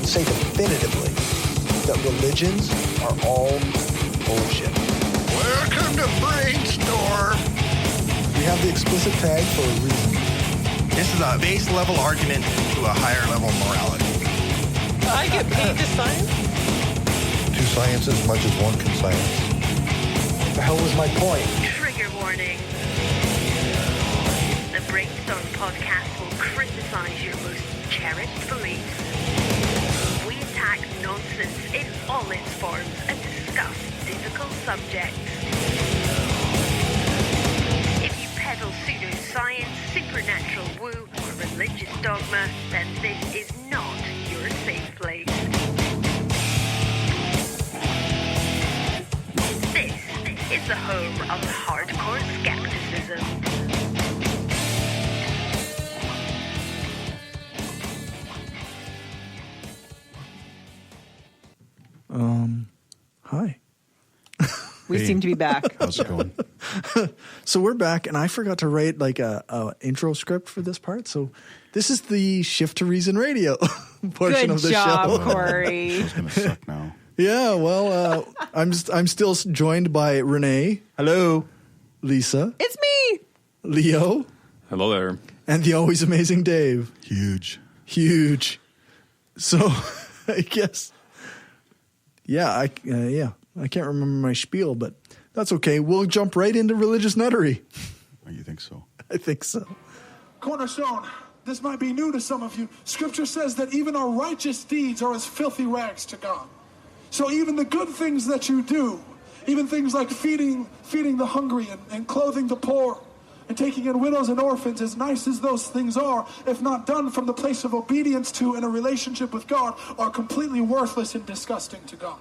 say definitively that religions are all bullshit. Welcome to Brainstorm. We have the explicit tag for a reason. This is a base level argument to a higher level morality. I get paid to science? To science as much as one can science. What the hell was my point? Trigger warning. The Brainstorm podcast will criticize your most cherished beliefs. We attack nonsense in all its forms and discuss difficult subjects. If you peddle pseudoscience, supernatural woo, or religious dogma, then this is not your safe place. This is the home of hardcore skepticism. Hi. We seem to be back. How's it going? So we're back, and I forgot to write like a intro script for this part. So this is the Shift to Reason Radio portion Good of the job, show. Corey. It's going to suck now. Yeah, well, I'm still joined by Renee. Hello. Lisa. It's me. Leo. Hello there. And the always amazing Dave. Huge. So I guess, I can't remember my spiel, but that's okay. We'll jump right into religious nuttery. Oh, you think so? I think so. Cornerstone, this might be new to some of you. Scripture says that even our righteous deeds are as filthy rags to God. So even the good things that you do, even things like feeding the hungry and clothing the poor and taking in widows and orphans, as nice as those things are, if not done from the place of obedience to and a relationship with God, are completely worthless and disgusting to God.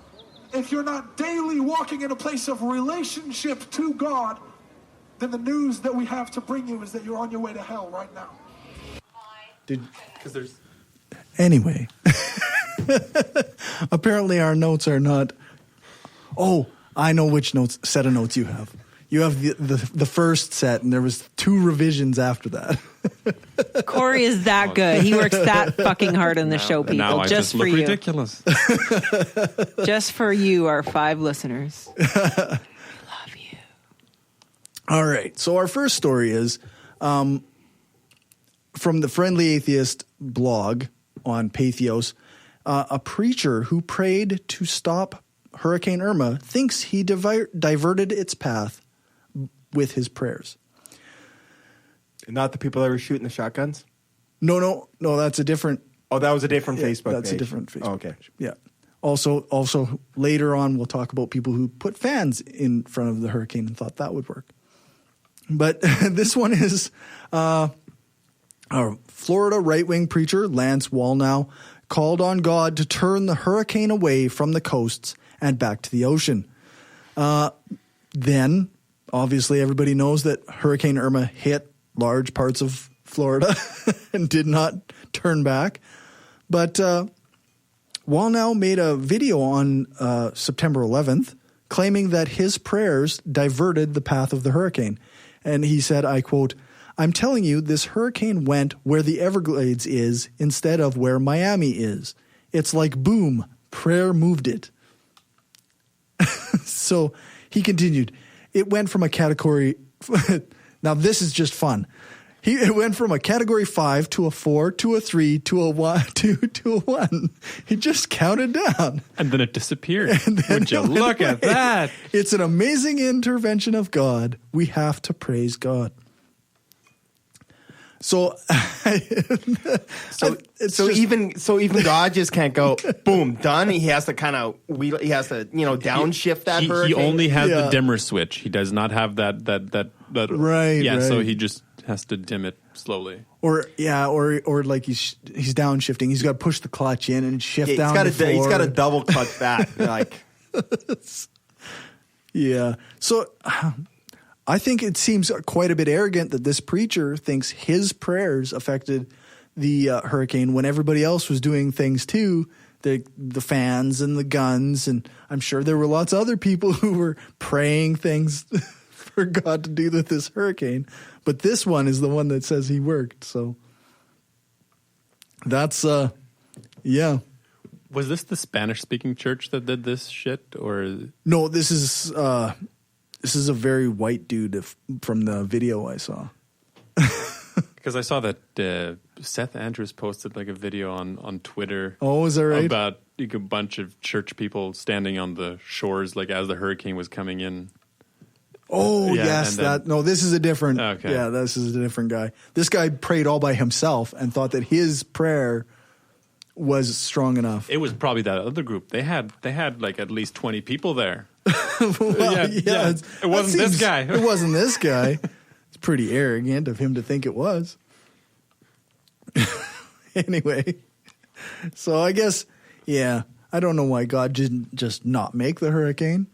If you're not daily walking in a place of relationship to God, then the news that we have to bring you is that you're on your way to hell right now. Anyway, apparently our notes are not. Oh, I know which set of notes you have. You have the first set, and there was 2 revisions after that. Corey is that good. He works that fucking hard on the show, people. Now I just for look you. ridiculous. Just for you, our 5 listeners. We love you. All right. So our first story is from the Friendly Atheist blog on Patheos. A preacher who prayed to stop Hurricane Irma thinks he diverted its path with his prayers. Not the people that were shooting the shotguns? No, that's a different. Oh, that was a different Facebook That's page. a different Facebook okay. page. Yeah. Also later on, we'll talk about people who put fans in front of the hurricane and thought that would work. But this one is a Florida right-wing preacher, Lance Wallnau, called on God to turn the hurricane away from the coasts and back to the ocean. Then, obviously, everybody knows that Hurricane Irma hit large parts of Florida and did not turn back. But Wallnau made a video on September 11th claiming that his prayers diverted the path of the hurricane. And he said, I quote, "I'm telling you, this hurricane went where the Everglades is instead of where Miami is. It's like boom, prayer moved it." So he continued, it went from a category, now this is just fun. It went from a category 5 to a 4 to a 3 to a 1 to a 1. He just counted down. And then it disappeared. Would you look at that? It's an amazing intervention of God. We have to praise God. So even God just can't go boom done. He has to kind of downshift that hurricane. He only has the dimmer switch. He does not have that right. Yeah, right. so he just has to dim it slowly. Or like he's downshifting. He's got to push the clutch in and shift down the floor. He's got to double clutch that. Yeah. So I think it seems quite a bit arrogant that this preacher thinks his prayers affected the hurricane when everybody else was doing things too. The fans and the guns, and I'm sure there were lots of other people who were praying things for God to do with this hurricane. But this one is the one that says he worked. So that's, yeah. Was this the Spanish-speaking church that did this shit, or No, this is a very white dude from the video I saw. because I saw that Seth Andrews posted like a video on Twitter. Oh, is that right? About like, a bunch of church people standing on the shores, like as the hurricane was coming in. Oh, Yeah, yes. and then- No, this is a different. Okay. Yeah, this is a different guy. This guy prayed all by himself and thought that his prayer was strong enough. It was probably that other group. They had like at least 20 people there. Well, yeah. It wasn't this guy. It wasn't this guy. It's pretty arrogant of him to think it was. Anyway, so I guess, yeah, I don't know why God didn't just not make the hurricane,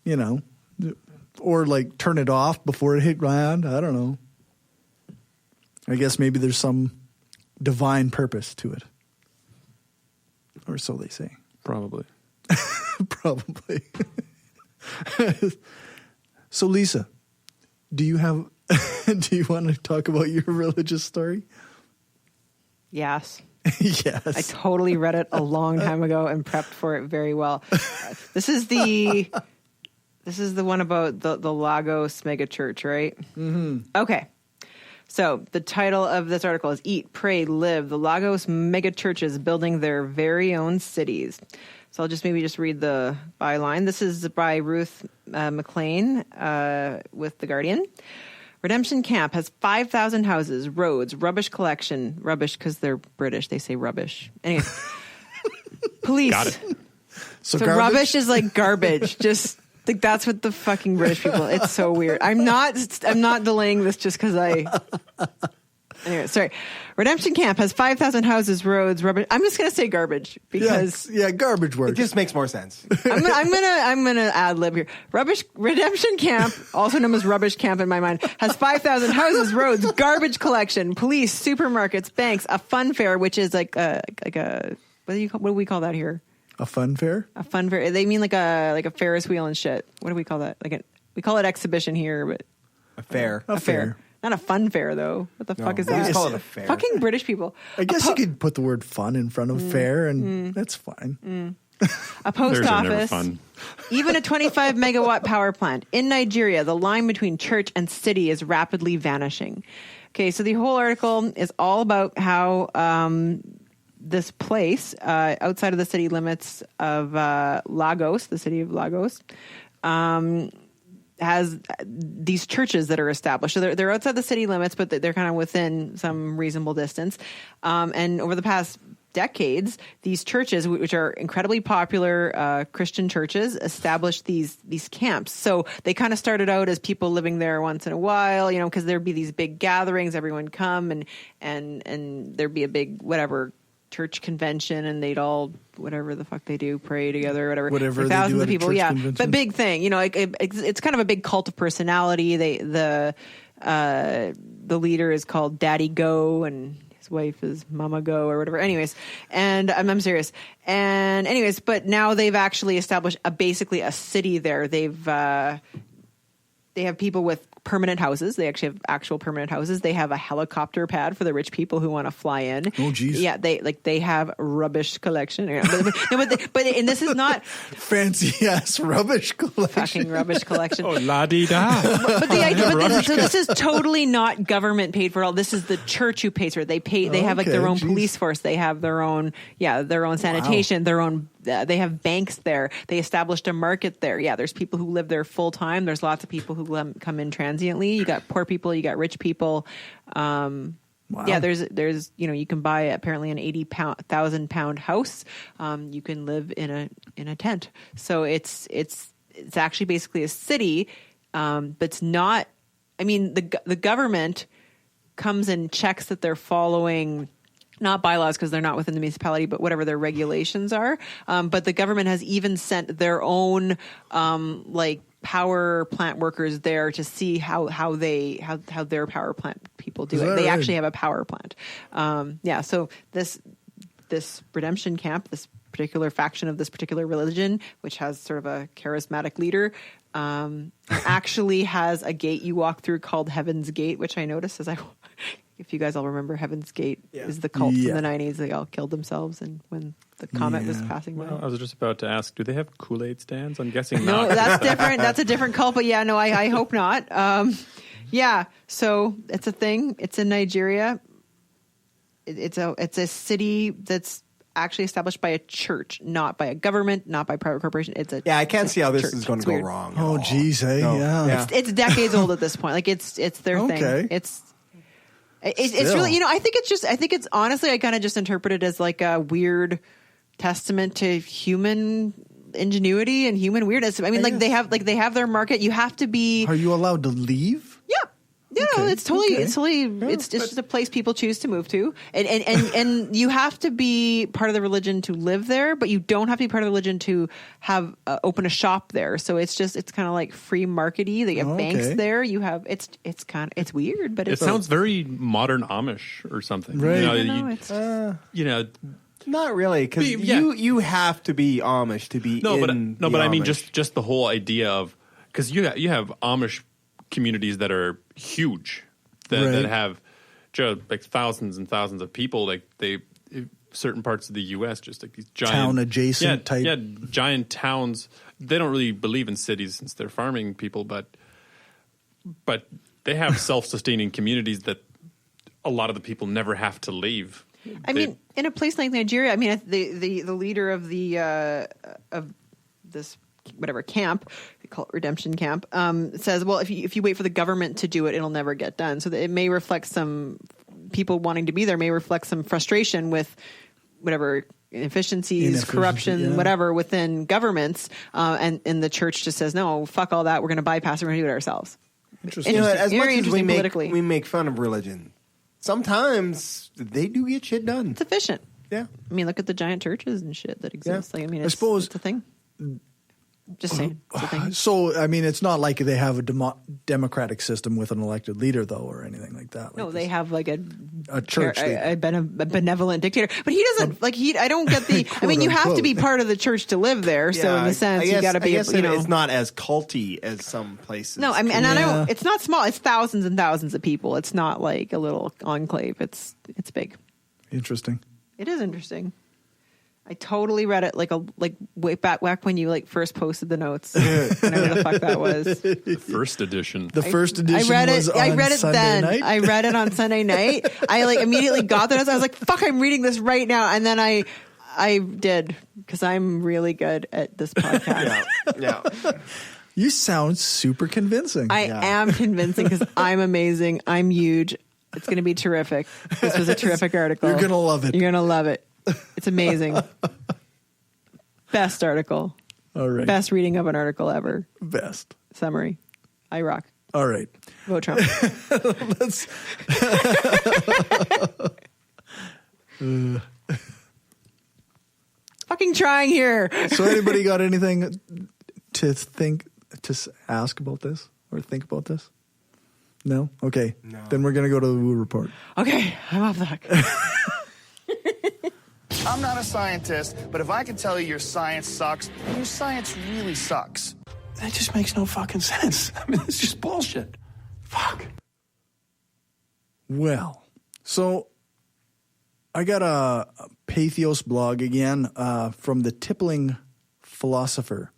you know, or like turn it off before it hit land. I don't know. I guess maybe there's some divine purpose to it. Or so they say. Probably. Probably. So, Lisa, do you want to talk about your religious story? Yes. Yes. I totally read it a long time ago and prepped for it very well. This is the one about the Lagos mega church, right? Mm-hmm. Okay. So the title of this article is Eat, Pray, Live, the Lagos mega churches building their very own cities. So I'll just read the byline. This is by Ruth McLean with The Guardian. Redemption Camp has 5,000 houses, roads, rubbish collection. Rubbish because they're British. They say rubbish. Anyway. Police. Got it. So rubbish is like garbage. Just like that's what the fucking British people. It's so weird. I'm not delaying this just because I. Anyway, sorry. Redemption Camp has 5,000 houses, roads, rubbish. I'm just gonna say garbage because yeah, garbage works. It just makes more sense. I'm gonna ad lib here. Redemption Camp, also known as Rubbish Camp in my mind, has 5,000 houses, roads, garbage collection, police, supermarkets, banks, a fun fair, which is like a what do we call that here? A fun fair? A fun fair. They mean like a Ferris wheel and shit. What do we call that? We call it exhibition here, but A fair. A fair. Not a fun fair though. What the fuck is they that? just call it a fair. Fucking British people. I guess you could put the word fun in front of fair and that's fine. A post Theirs are never office. fun. Even a 25 megawatt power plant. In Nigeria, the line between church and city is rapidly vanishing. Okay, so the whole article is all about how this place outside of the city limits of Lagos, the city of Lagos, has these churches that are established. So they're outside the city limits, but they're kind of within some reasonable distance. And over the past decades, these churches, which are incredibly popular Christian churches, established these camps. So they kind of started out as people living there once in a while, you know, because there'd be these big gatherings, everyone come and there'd be a big whatever church convention, and they'd all whatever the fuck they do, pray together, whatever. Whatever for they do thousands at of a people, church yeah. convention. But big thing, you know, it's kind of a big cult of personality. The leader is called Daddy Go, and his wife is Mama Go or whatever. Anyways, and I'm serious. And anyways, but now they've actually established basically a city there. They have people with permanent houses. They actually have actual permanent houses. They have a helicopter pad for the rich people who want to fly in. Oh, geez. Yeah, they have rubbish collection. But and this is not Fancy ass rubbish collection. fucking rubbish collection. Oh, la-di-da. But the idea, so this is totally not government paid for it all. This is the church who pays for it. They have like their Okay, own geez. police force. They have their own sanitation, their own. They have banks there. They established a market there. Yeah, there's people who live there full time. There's lots of people who come in transiently. You got poor people. You got rich people. Wow. Yeah, there's you can buy apparently an 80,000 pound house. You can live in a tent. So it's actually basically a city, but it's not. I mean, the government comes and checks that they're following. Not bylaws because they're not within the municipality, but whatever their regulations are. But the government has even sent their own power plant workers there to see how their power plant people do Is it. that They right? actually have a power plant. So this redemption camp, this particular faction of this particular religion, which has sort of a charismatic leader, actually has a gate you walk through called Heaven's Gate, which I noticed if you guys all remember, Heaven's Gate is the cult from the 90s. They all killed themselves, and when the comet was Yeah. passing by. Well, I was just about to ask, do they have Kool-Aid stands? I'm guessing No, not. that's different. That's a different cult. But yeah, no, I hope not. Yeah, so it's a thing. It's in Nigeria. It's a city that's actually established by a church, not by a government, not by private corporation. Yeah, I can't see how this church. is going It's to go weird. wrong. Oh, geez, hey, No. yeah. Yeah. It's decades old at this point. Like it's their Okay. thing. It's really, you know, I think it's honestly, I kind of just interpret it as like a weird testament to human ingenuity and human weirdness. I mean, like they have their market. You have to be. Are you allowed to leave? Yeah. Yeah, no, Okay, it's totally, okay. it's just a place people choose to move to, and you have to be part of the religion to live there, but you don't have to be part of the religion to have open a shop there. So it's kind of like free markety. They have banks Okay. there. You have it's weird, but It it's sounds very modern Amish or something. Right. I don't know, it's You know, Not really, because Yeah. you have to be Amish to be but I mean Amish. just the whole idea of, because you have Amish communities that are huge that Right. have just like thousands and thousands of people. Like certain parts of the U.S. just like these giant Town adjacent type. yeah, giant towns. They don't really believe in cities since they're farming people, but they have self-sustaining communities that a lot of the people never have to leave. I mean, in a place like Nigeria, I mean, the leader of of this whatever camp, they call it Redemption Camp, says, well, if you wait for the government to do it, it'll never get done. So it may reflect some people wanting to be there, may reflect some frustration with whatever inefficiencies, corruption, yeah. whatever within governments, and the church just says, no, fuck all that. We're going to bypass it. We're going to do it ourselves. Interesting. You know, as much Very as we interesting make politically. we make fun of religion, sometimes they do get shit done. It's efficient. Yeah. I mean, look at the giant churches and shit that exist. Yeah. Like, I mean, I suppose- it's a thing. Just saying, it's a thing. So, I mean, it's not like they have a democratic system with an elected leader, though, or anything like that. No, Like they this. have like a church leader. a benevolent dictator, but he doesn't like he. I don't get the. I mean, you have to be part of the church to live there. So in a sense, you got to be. I guess you know, it's not as culty as some places. no, I mean, and I Yeah. know it's not small. It's thousands and thousands of people. It's not like a little enclave. It's big. Interesting. It is interesting. I totally read it like way back when you like first posted the notes. Whatever the fuck that was. The first edition. The first edition I read was it. on I read it Sunday then. night. I read it on Sunday night. I like immediately got that. I was like, "Fuck! I'm reading this right now." And then I did because I'm really good at this podcast. Yeah. You sound super convincing. I am convincing because I'm amazing. I'm huge. It's going to be terrific. This was a terrific article. You're gonna love it. You're going to love it. It's amazing. Best article. All right. Best reading of an article ever. Best. Summary. I rock. All right. Vote Trump. Let's. Fucking trying here. So, anybody got anything to ask about this or think about this? No? Okay. No. Then we're going to go to the Woo Report. Okay, I'm off the hook. I'm not a scientist, but if I can tell you your science sucks, then your science really sucks. That just makes no fucking sense. I mean, it's just bullshit. Fuck. Well, so I got a Pathos blog again from the Tippling Philosopher.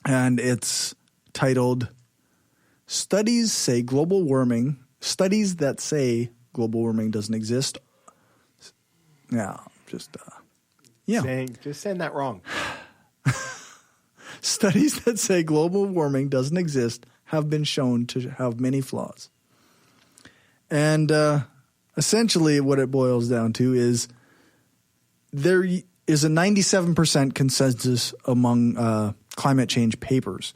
And it's titled Studies that say global warming doesn't exist. Yeah, just saying that wrong. Studies that say global warming doesn't exist have been shown to have many flaws. And essentially what it boils down to is there is a 97% consensus among climate change papers.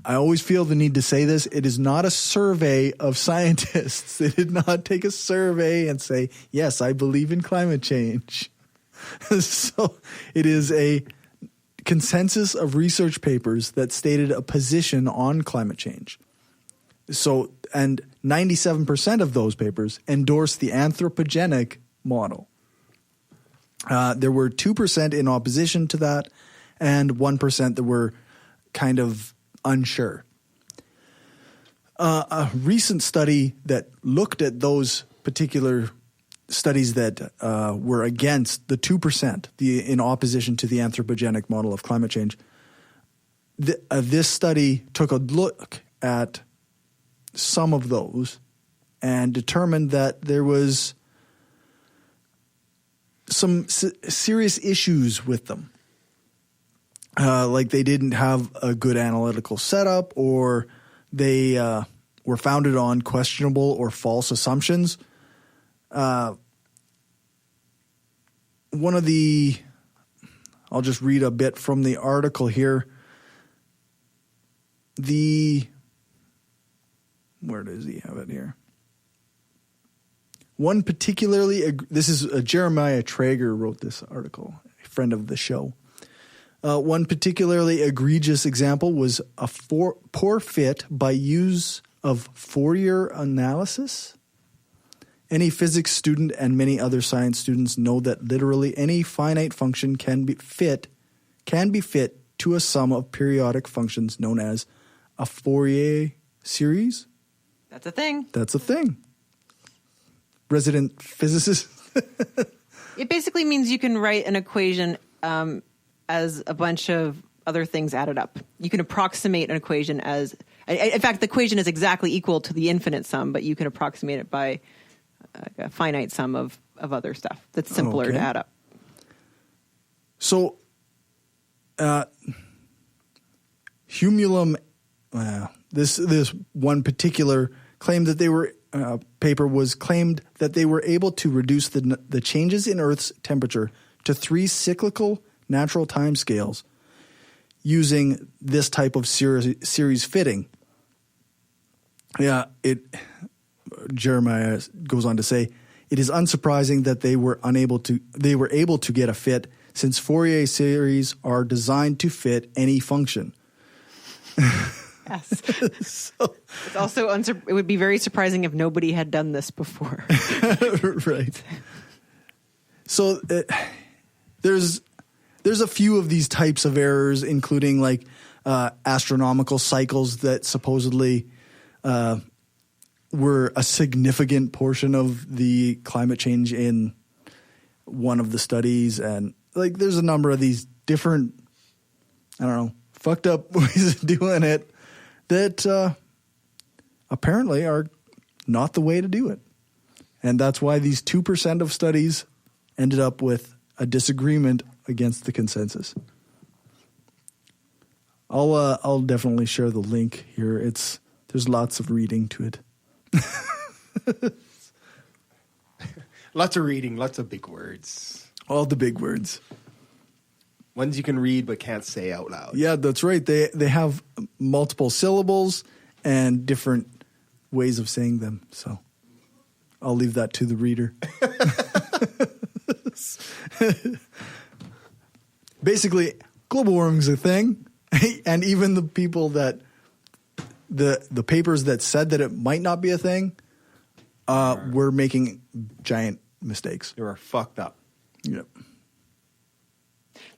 I always feel the need to say this. It is not a survey of scientists. They did not take a survey and say, yes, I believe in climate change. So it is a consensus of research papers that stated a position on climate change. So, and 97% of those papers endorsed the anthropogenic model. There were 2% in opposition to that and 1% that were kind of unsure. A recent study that looked at those particular studies that were against the 2%, in opposition to the anthropogenic model of climate change. This study took a look at some of those and determined that there was some serious issues with them. Like they didn't have a good analytical setup, or they were founded on questionable or false assumptions. I'll just read a bit from the article here. Where does he have it here? One particularly, this is Jeremiah Traeger wrote this article, a friend of the show. One particularly egregious example was a poor fit by use of Fourier analysis. Any physics student and many other science students know that literally any finite function can be fit to a sum of periodic functions known as a Fourier series. That's a thing. That's a thing. Resident physicist. It basically means you can write an equation as a bunch of other things added up. You can approximate an equation as, in fact, the equation is exactly equal to the infinite sum, but you can approximate it by a finite sum of other stuff that's simpler to add up. So, Humulum, this one particular claim that they were paper was claimed that they were able to reduce the changes in Earth's temperature to 3 cyclical natural time scales using this type of series fitting. Jeremiah goes on to say, it is unsurprising that they were able to get a fit, since Fourier series are designed to fit any function. Yes. It's also it would be very surprising if nobody had done this before. Right. So there's a few of these types of errors, including like astronomical cycles that supposedly were a significant portion of the climate change in one of the studies. And like there's a number of these different, fucked up ways of doing it that apparently are not the way to do it. And that's why these 2% of studies ended up with a disagreement against the consensus. I'll definitely share the link here. There's lots of reading to it. Lots of reading, lots of big words. All the big words. Ones you can read but can't say out loud. Yeah, that's right. They have multiple syllables and different ways of saying them. So I'll leave that to the reader. Basically, global warming is a thing. And even the people that the papers that said that it might not be a thing were making giant mistakes. They were fucked up. Yep.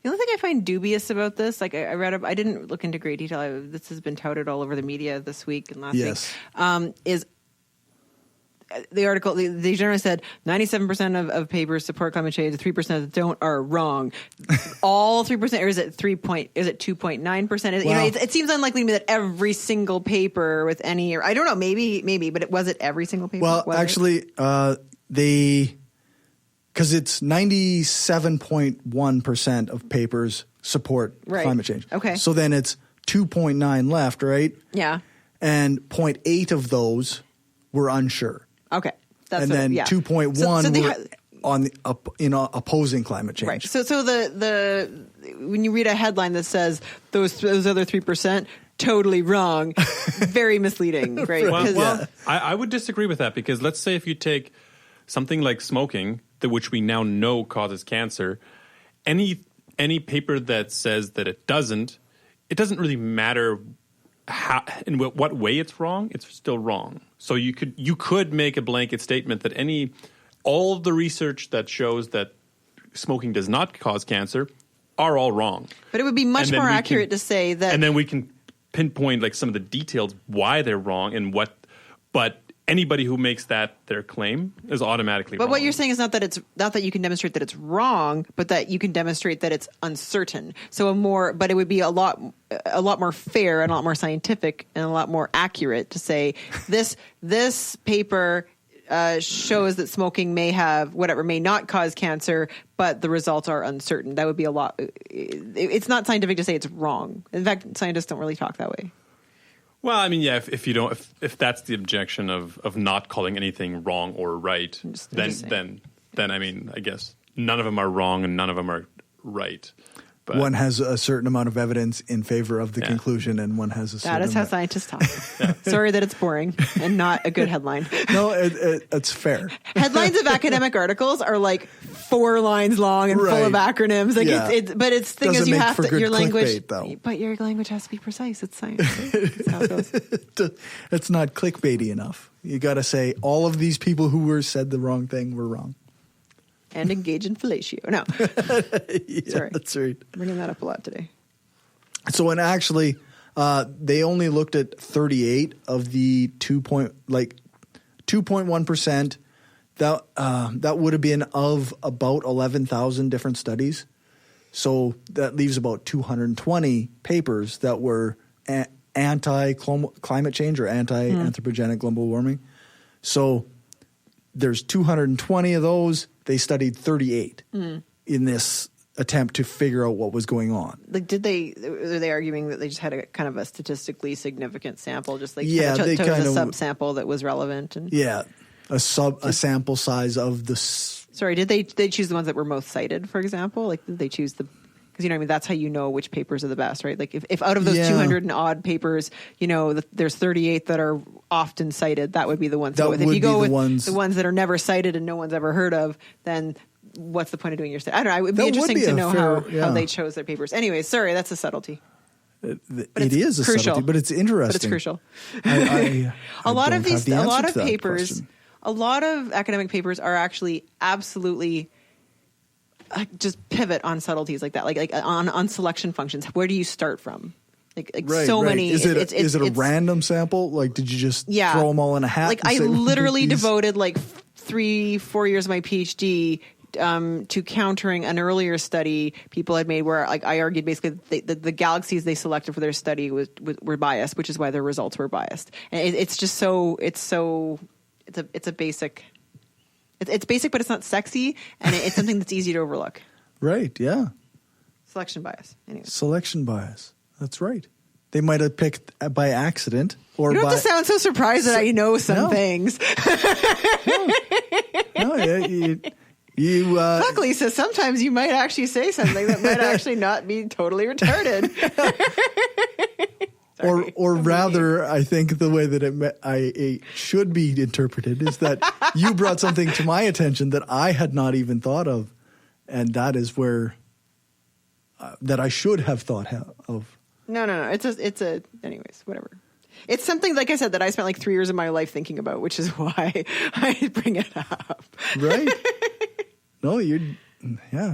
The only thing I find dubious about this, like I read, I didn't look into great detail. This has been touted all over the media this week and last week. Is the article? They generally said 97% of papers support climate change. The 3% that don't are wrong. All 3%, or is it 2.9%? Wow. It seems unlikely to me that every single paper with any, or I don't know, maybe, but was it every single paper? Well, actually, because it's 97.1% of papers support climate change. Okay. So then it's 2.9 left, right? Yeah. And 0.8 of those were unsure. Okay. And then 2.1 were on opposing climate change. Right. So the when you read a headline that says those other 3%, totally wrong, very misleading, right? Well, I would disagree with that, because let's say if you take something like smoking, which we now know causes cancer, any paper that says that it doesn't really matter how, in what way it's wrong. It's still wrong. So you could make a blanket statement that all of the research that shows that smoking does not cause cancer are all wrong. But it would be much more accurate to say that. And then we can pinpoint like some of the details why they're wrong and what. But anybody who makes that their claim is automatically wrong. But what you're saying is not that you can demonstrate that it's wrong, but that you can demonstrate that it's uncertain. But it would be a lot more fair and a lot more scientific and a lot more accurate to say this paper shows that smoking may not cause cancer, but the results are uncertain. That would be a lot. It's not scientific to say it's wrong. In fact, scientists don't really talk that way. Well, I mean, yeah. If that's the objection of not calling anything wrong or right, then I mean, I guess none of them are wrong and none of them are right. But one has a certain amount of evidence in favor of the conclusion, and one has a certain. That is how scientists talk. Sorry that it's boring and not a good headline. No, it's fair. Headlines of academic articles are like 4 lines long and full of acronyms. Like but it's the thing is you have to your language, but your language has to be precise. It's science. That's how it goes. It's not clickbaity enough. You got to say all of these people who said the wrong thing were wrong. And engage in fellatio. No. Sorry. That's right. I'm bringing that up a lot today. So, and actually, they only looked at 38 of the 2.1%. That would have been of about 11,000 different studies. So that leaves about 220 papers that were anti-climate change or anti-anthropogenic global warming. So there's 220 of those. They studied 38 in this attempt to figure out what was going on. Like, were they arguing that they just had a kind of a statistically significant sample, just like they chose a subsample that was relevant? And a sample size of the. Sorry, did they choose the ones that were most cited? For example, like did they choose because you know what I mean, that's how you know which papers are the best, right? Like if out of those 200 and odd papers, you know, there's 38 that are often cited, that would be the ones. If you go with the ones that are never cited and no one's ever heard of, then what's the point of doing your study? I don't know. It would be interesting to know how they chose their papers. Anyway, sorry, that's a subtlety. It is a subtlety, but it's interesting. But it's crucial. A lot of academic papers are actually absolutely just pivot on subtleties like that, like on selection functions. Where do you start from? Many. Is it a random sample? Like, did you just throw them all in a hat? Like, I literally devoted like 3-4 years of my PhD to countering an earlier study people had made where, like, I argued basically the galaxies they selected for their study were biased, which is why their results were biased. And it's a basic. It's basic, but it's not sexy, and it's something that's easy to overlook. Right, yeah. Selection bias. Anyway. Selection bias. That's right. They might have picked by accident. Or you don't have to sound so surprised that I know some things. Look, Lisa, sometimes you might actually say something that might actually not be totally retarded. Or rather, I think the way that it should be interpreted is that you brought something to my attention that I had not even thought of, and that is where that I should have thought of. No. Anyways, whatever. It's something, like I said, that I spent like 3 years of my life thinking about, which is why I bring it up. Right? No,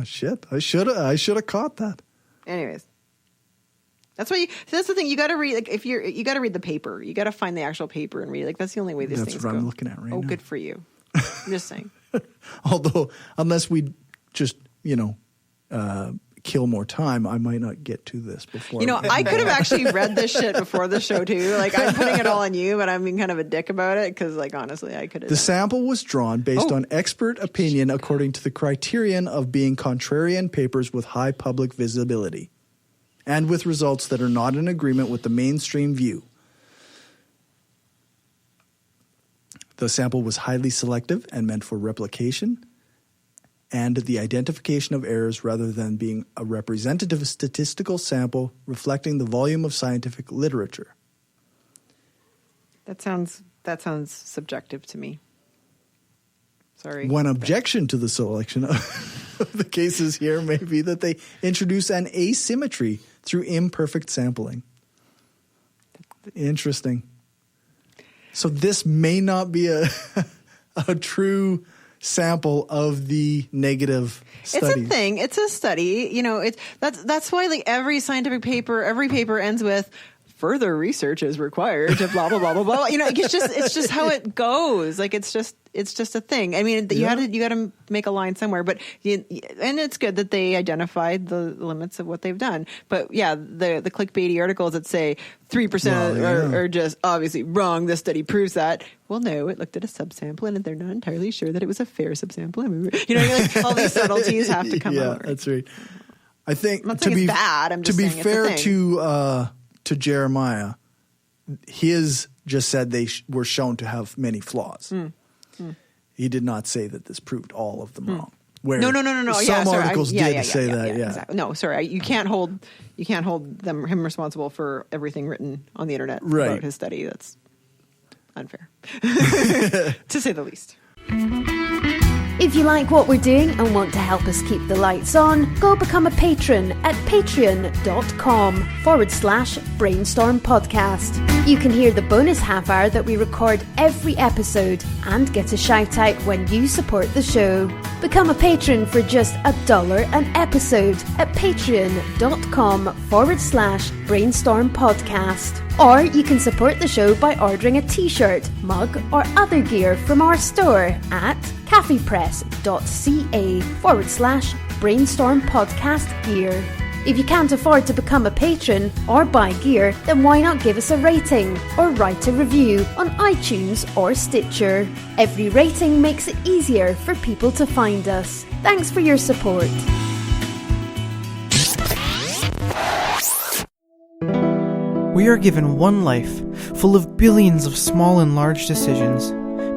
shit. I should have caught that. Anyways. That's why. That's the thing. You got to read. Like, you got to read the paper. You got to find the actual paper and read. Like, that's the only way these things go. That's what I'm looking at right now. Oh, good for you. I'm just saying. Although, unless we just kill more time, I might not get to this before. I could have actually read this shit before the show too. Like, I'm putting it all on you, but I'm being kind of a dick about it because, like, honestly, I could have. The sample was drawn based on expert opinion according to the criterion of being contrarian papers with high public visibility, and with results that are not in agreement with the mainstream view. The sample was highly selective and meant for replication and the identification of errors rather than being a representative statistical sample reflecting the volume of scientific literature. That sounds subjective to me. Sorry. One objection to the selection of the cases here may be that they introduce an asymmetry through imperfect sampling. Interesting. So this may not be a true sample of the negative studies. It's a thing. It's a study. That's why, like, every scientific paper, every paper ends with, further research is required to blah blah blah blah blah. You know, it's just how it goes. Like it's just a thing. I mean, you had to make a line somewhere, but and it's good that they identified the limits of what they've done. But yeah, the clickbaity articles that say 3% are just obviously wrong. This study proves that. Well, no, it looked at a subsample, and they're not entirely sure that it was a fair subsample. I mean, you know, like all these subtleties have to come out. Yeah, that's right. I think I'm not saying it's bad. I'm just to be saying fair it's a thing. to Jeremiah, his just said they were shown to have many flaws. He did not say that this proved all of them wrong. Where No. Some articles did say that. Yeah, exactly. No, sorry. You can't hold him responsible for everything written on the internet about his study. That's unfair, to say the least. If you like what we're doing and want to help us keep the lights on, go become a patron at patreon.com/Brainstorm Podcast. You can hear the bonus half hour that we record every episode and get a shout out when you support the show. Become a patron for just $1 an episode at patreon.com/Brainstorm Podcast. Or you can support the show by ordering a t-shirt, mug or other gear from our store at caffeepress.ca/Brainstorm Podcast Gear. If you can't afford to become a patron or buy gear, then why not give us a rating or write a review on iTunes or Stitcher? Every rating makes it easier for people to find us. Thanks for your support. We are given one life, full of billions of small and large decisions.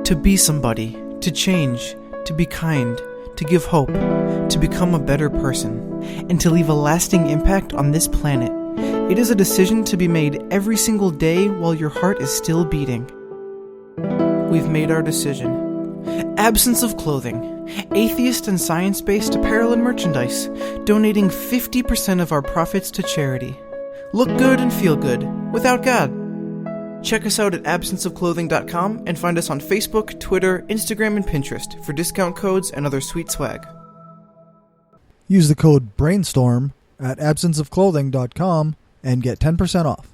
To be somebody, to change, to be kind, to give hope, to become a better person, and to leave a lasting impact on this planet. It is a decision to be made every single day while your heart is still beating. We've made our decision. Absence of clothing, atheist and science-based apparel and merchandise, donating 50% of our profits to charity. Look good and feel good, without God. Check us out at absenceofclothing.com and find us on Facebook, Twitter, Instagram, and Pinterest for discount codes and other sweet swag. Use the code BRAINSTORM at absenceofclothing.com and get 10% off.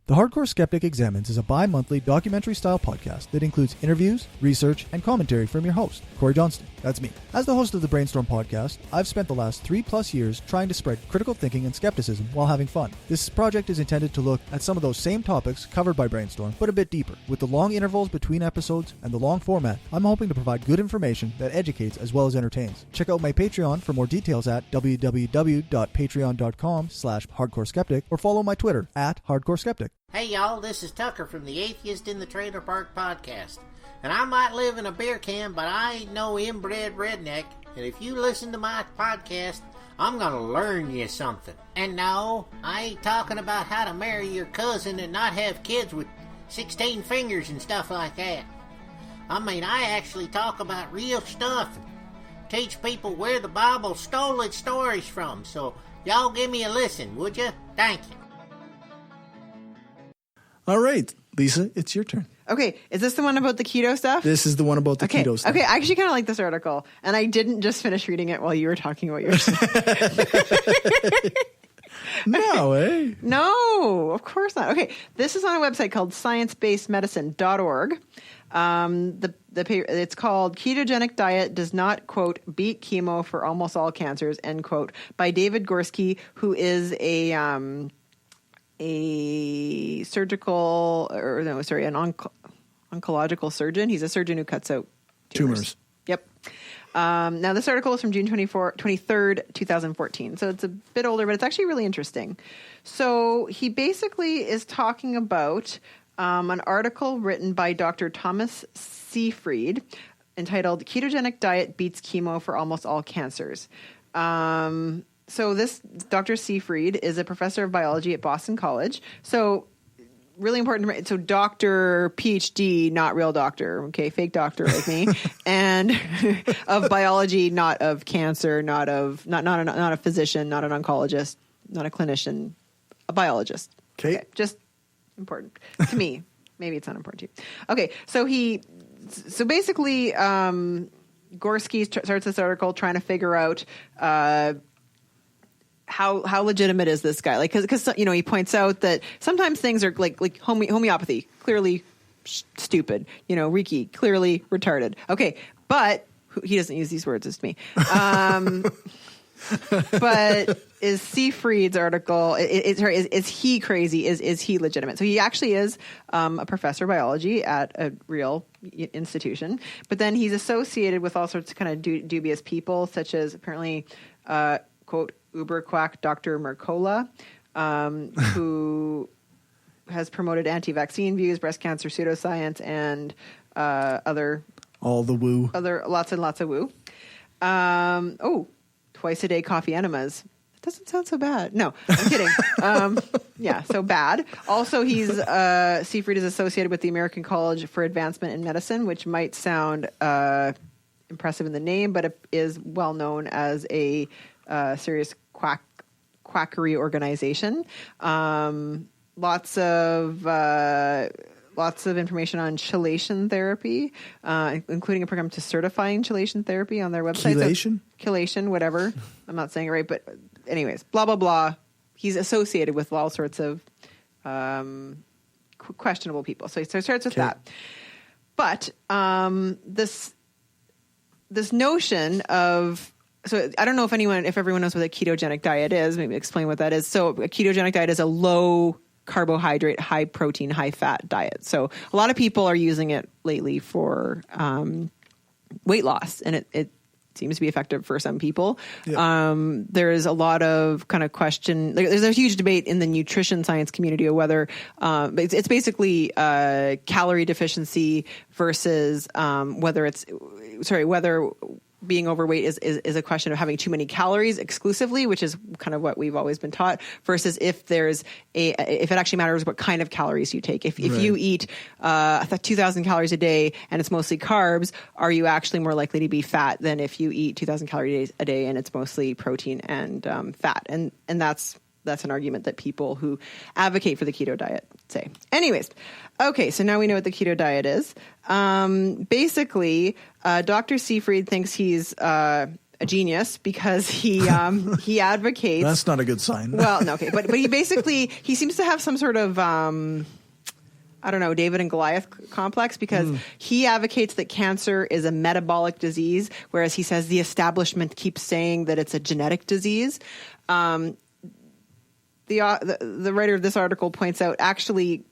The Hardcore Skeptic Examines is a bi-monthly documentary-style podcast that includes interviews, research, and commentary from your host, Corey Johnston. That's me. As the host of the Brainstorm podcast, I've spent the last 3+ years trying to spread critical thinking and skepticism while having fun. This project is intended to look at some of those same topics covered by Brainstorm, but a bit deeper. With the long intervals between episodes and the long format, I'm hoping to provide good information that educates as well as entertains. Check out my Patreon for more details at www.patreon.com/hardcoreskeptic or follow my Twitter at hardcoreskeptic. Hey y'all, this is Tucker from the Atheist in the Trailer Park podcast. And I might live in a beer can, but I ain't no inbred redneck. And if you listen to my podcast, I'm gonna learn you something. And no, I ain't talking about how to marry your cousin and not have kids with 16 fingers and stuff like that. I mean, I actually talk about real stuff and teach people where the Bible stole its stories from. So y'all give me a listen, would you? Thank you. All right, Lisa, it's your turn. Okay, is this the one about the keto stuff? This is the one about the keto stuff. Okay, I actually kind of like this article, and I didn't just finish reading it while you were talking about yours. No, eh? No, of course not. Okay, this is on a website called sciencebasedmedicine.org. It's called Ketogenic Diet Does Not, quote, Beat Chemo for Almost All Cancers, end quote, by David Gorski, who is an oncological surgeon. He's a surgeon who cuts out tumors. Yep. Now, this article is from June 23rd, 2014. So it's a bit older, but it's actually really interesting. So he basically is talking about an article written by Dr. Thomas Seyfried entitled Ketogenic Diet Beats Chemo for Almost All Cancers. So this Dr. Seyfried is a professor of biology at Boston College. So really important. So doctor, PhD, not real doctor. Okay, fake doctor like me, and of biology, not of cancer, not a physician, not an oncologist, not a clinician, a biologist. Okay, just important to me. Maybe it's not important to you. Okay, so basically, Gorski starts this article trying to figure out how legitimate is this guy? Like, because he points out that sometimes things are like homeopathy, clearly stupid. Reiki, clearly retarded. Okay, but he doesn't use these words as me. But is Seyfried's article, is he crazy? Is he legitimate? So he actually is a professor of biology at a real institution, but then he's associated with all sorts of kind of dubious people, such as apparently, quote, uber quack Dr. Mercola, who has promoted anti-vaccine views, breast cancer, pseudoscience, and all the woo. Lots and lots of woo. Twice a day coffee enemas. That doesn't sound so bad. No, I'm kidding. Yeah, so bad. Also, Seyfried is associated with the American College for Advancement in Medicine, which might sound impressive in the name, but it is well known as a serious quackery organization. Lots of information on chelation therapy, including a program to certifying chelation therapy on their website. Chelation, whatever. I'm not saying it right, but anyways, blah, blah, blah. He's associated with all sorts of questionable people. So it starts with that. But this notion of... So I don't know if everyone knows what a ketogenic diet is. Maybe explain what that is. So a ketogenic diet is a low carbohydrate, high protein, high fat diet. So a lot of people are using it lately for weight loss, and it seems to be effective for some people. Yeah. There's a lot of kind of question. There's a huge debate in the nutrition science community of whether it's basically calorie deficiency versus whether being overweight is a question of having too many calories exclusively, which is kind of what we've always been taught, versus if it actually matters what kind of calories you take. If you eat 2,000 calories a day and it's mostly carbs, are you actually more likely to be fat than if you eat 2,000 calories a day and it's mostly protein and fat? And that's an argument that people who advocate for the keto diet say. Anyways, okay, so now we know what the keto diet is. Basically, Dr. Seyfried thinks he's a genius because he advocates. That's not a good sign. Well, no, okay, but he seems to have some sort of David and Goliath complex, because he advocates that cancer is a metabolic disease, whereas he says the establishment keeps saying that it's a genetic disease. The writer of this article points out, actually,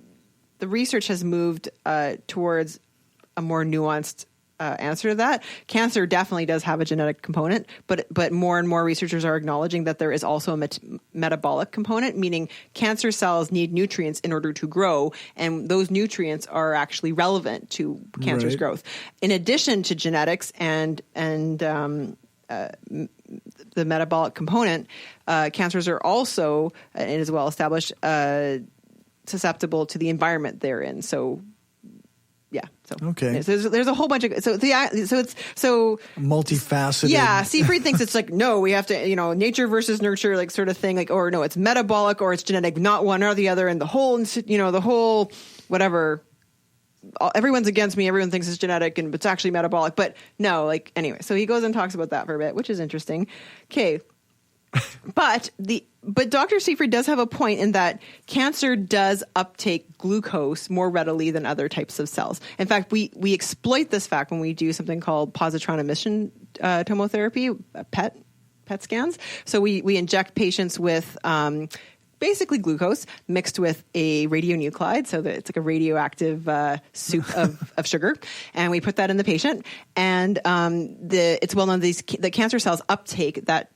the research has moved towards a more nuanced answer to that. Cancer definitely does have a genetic component, but more and more researchers are acknowledging that there is also a metabolic component, meaning cancer cells need nutrients in order to grow, and those nutrients are actually relevant to cancer's growth. In addition to genetics and the metabolic component, cancers are also, and it is well established, susceptible to the environment they're in. So, yeah. So okay. There's a whole bunch of it's multifaceted. Yeah, Seyfried thinks it's like, no, we have to nature versus nurture, like sort of thing, like, or no, it's metabolic or it's genetic, not one or the other, and the whole whatever. Everyone's against me. Everyone thinks it's genetic and it's actually metabolic, but no, anyway. So he goes and talks about that for a bit, which is interesting. Okay. But Dr. Seyfried does have a point in that cancer does uptake glucose more readily than other types of cells. In fact, we exploit this fact when we do something called positron emission tomotherapy, PET scans. So we inject patients with basically glucose mixed with a radionuclide, so that it's like a radioactive soup of sugar, and we put that in the patient. And it's well known that cancer cells uptake that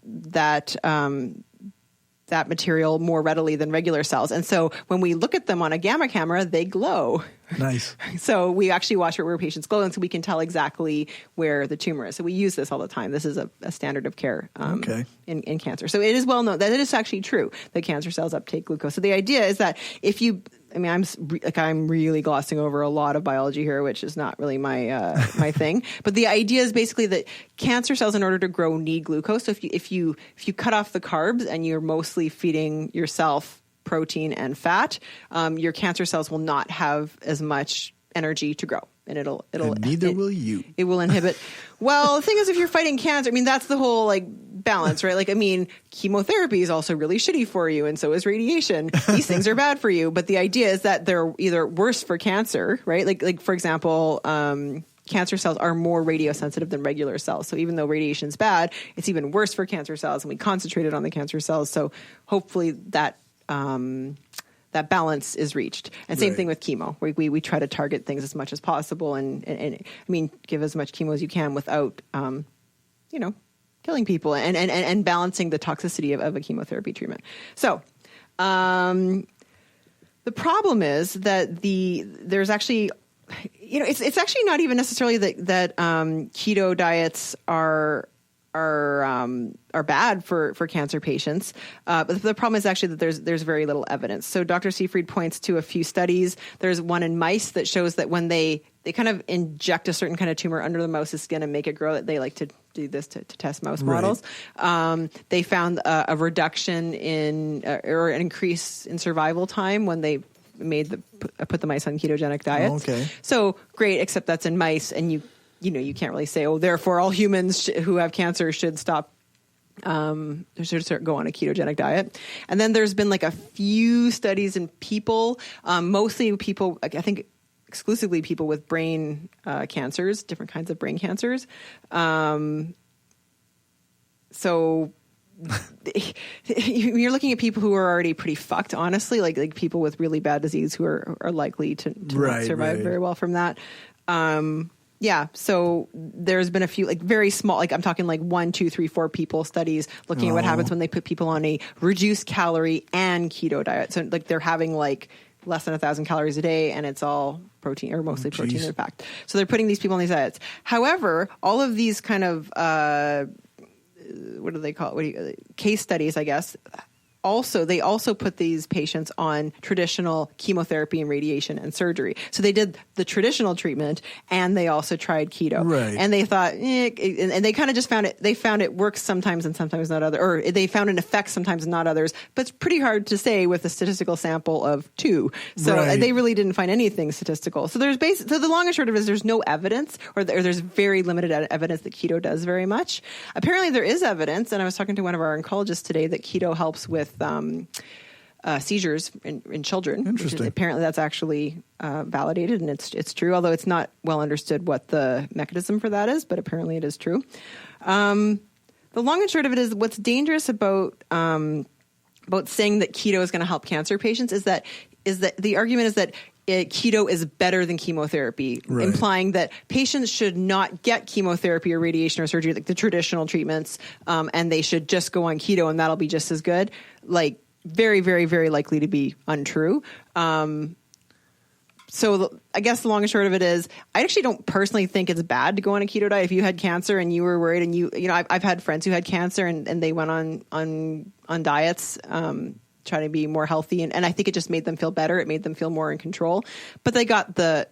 material more readily than regular cells. And so when we look at them on a gamma camera, they glow. Nice. So we actually watch where patients glow, and so we can tell exactly where the tumor is. So we use this all the time. This is a standard of care in cancer. So it is well known that it is actually true that cancer cells uptake glucose. So the idea is that if you... I'm really glossing over a lot of biology here, which is not really my my thing. But the idea is basically that cancer cells, in order to grow, need glucose. So if you cut off the carbs and you're mostly feeding yourself protein and fat, your cancer cells will not have as much energy to grow. And and neither will you. It will inhibit. Well, the thing is, if you're fighting cancer, that's the whole balance, right? Like, I mean, chemotherapy is also really shitty for you, and so is radiation. These things are bad for you. But the idea is that they're either worse for cancer, right? Like for example, cancer cells are more radiosensitive than regular cells. So even though radiation is bad, it's even worse for cancer cells, and we concentrated on the cancer cells. So hopefully that balance is reached. And same thing with chemo. We try to target things as much as possible and I mean, give as much chemo as you can without, killing people and balancing the toxicity of a chemotherapy treatment. So, the problem is that there's actually, it's actually not even necessarily that keto diets are bad for cancer patients. But the problem is actually that there's very little evidence. So Dr. Seyfried points to a few studies. There's one in mice that shows that when they kind of inject a certain kind of tumor under the mouse's skin and make it grow, that they like to do this to test mouse models. They found a reduction in or an increase in survival time when they put the mice on ketogenic diets. Okay. So great, except that's in mice, and you can't really say, therefore all humans who have cancer should stop, should go on a ketogenic diet. And then there's been like a few studies in people, mostly people, I think exclusively people with brain cancers, different kinds of brain cancers. So you're looking at people who are already pretty fucked, honestly, like people with really bad disease who are likely to not survive very well from that. So there's been a few like very small, like I'm talking like 1, 2, 3, 4 people studies looking at what happens when they put people on a reduced calorie and keto diet. So like they're having like less than 1,000 calories a day, and it's all protein or mostly protein in fact. So they're putting these people on these diets. However, all of these kind of what do they call it? Case studies, I guess. They also put these patients on traditional chemotherapy and radiation and surgery. So they did the traditional treatment and they also tried keto. Right. And they thought, and they kind of just found it works sometimes and sometimes not other, or they found an effect sometimes and not others. But it's pretty hard to say with a statistical sample of 2. So they really didn't find anything statistical. So so the long and short of it is there's no evidence, or there's very limited evidence that keto does very much. Apparently there is evidence, and I was talking to one of our oncologists today, that keto helps with seizures in children. Interesting. Apparently that's actually validated, and it's true, although it's not well understood what the mechanism for that is, but apparently it is true. The long and short of it is what's dangerous about saying that keto is going to help cancer patients is that the argument is that keto is better than chemotherapy, implying that patients should not get chemotherapy or radiation or surgery, like the traditional treatments, and they should just go on keto and that'll be just as good. Like very, very, very likely to be untrue. So I guess the long and short of it is, I actually don't personally think it's bad to go on a keto diet. If you had cancer and you were worried, and I've had friends who had cancer and they went on diets, trying to be more healthy. And I think it just made them feel better. It made them feel more in control, but they got the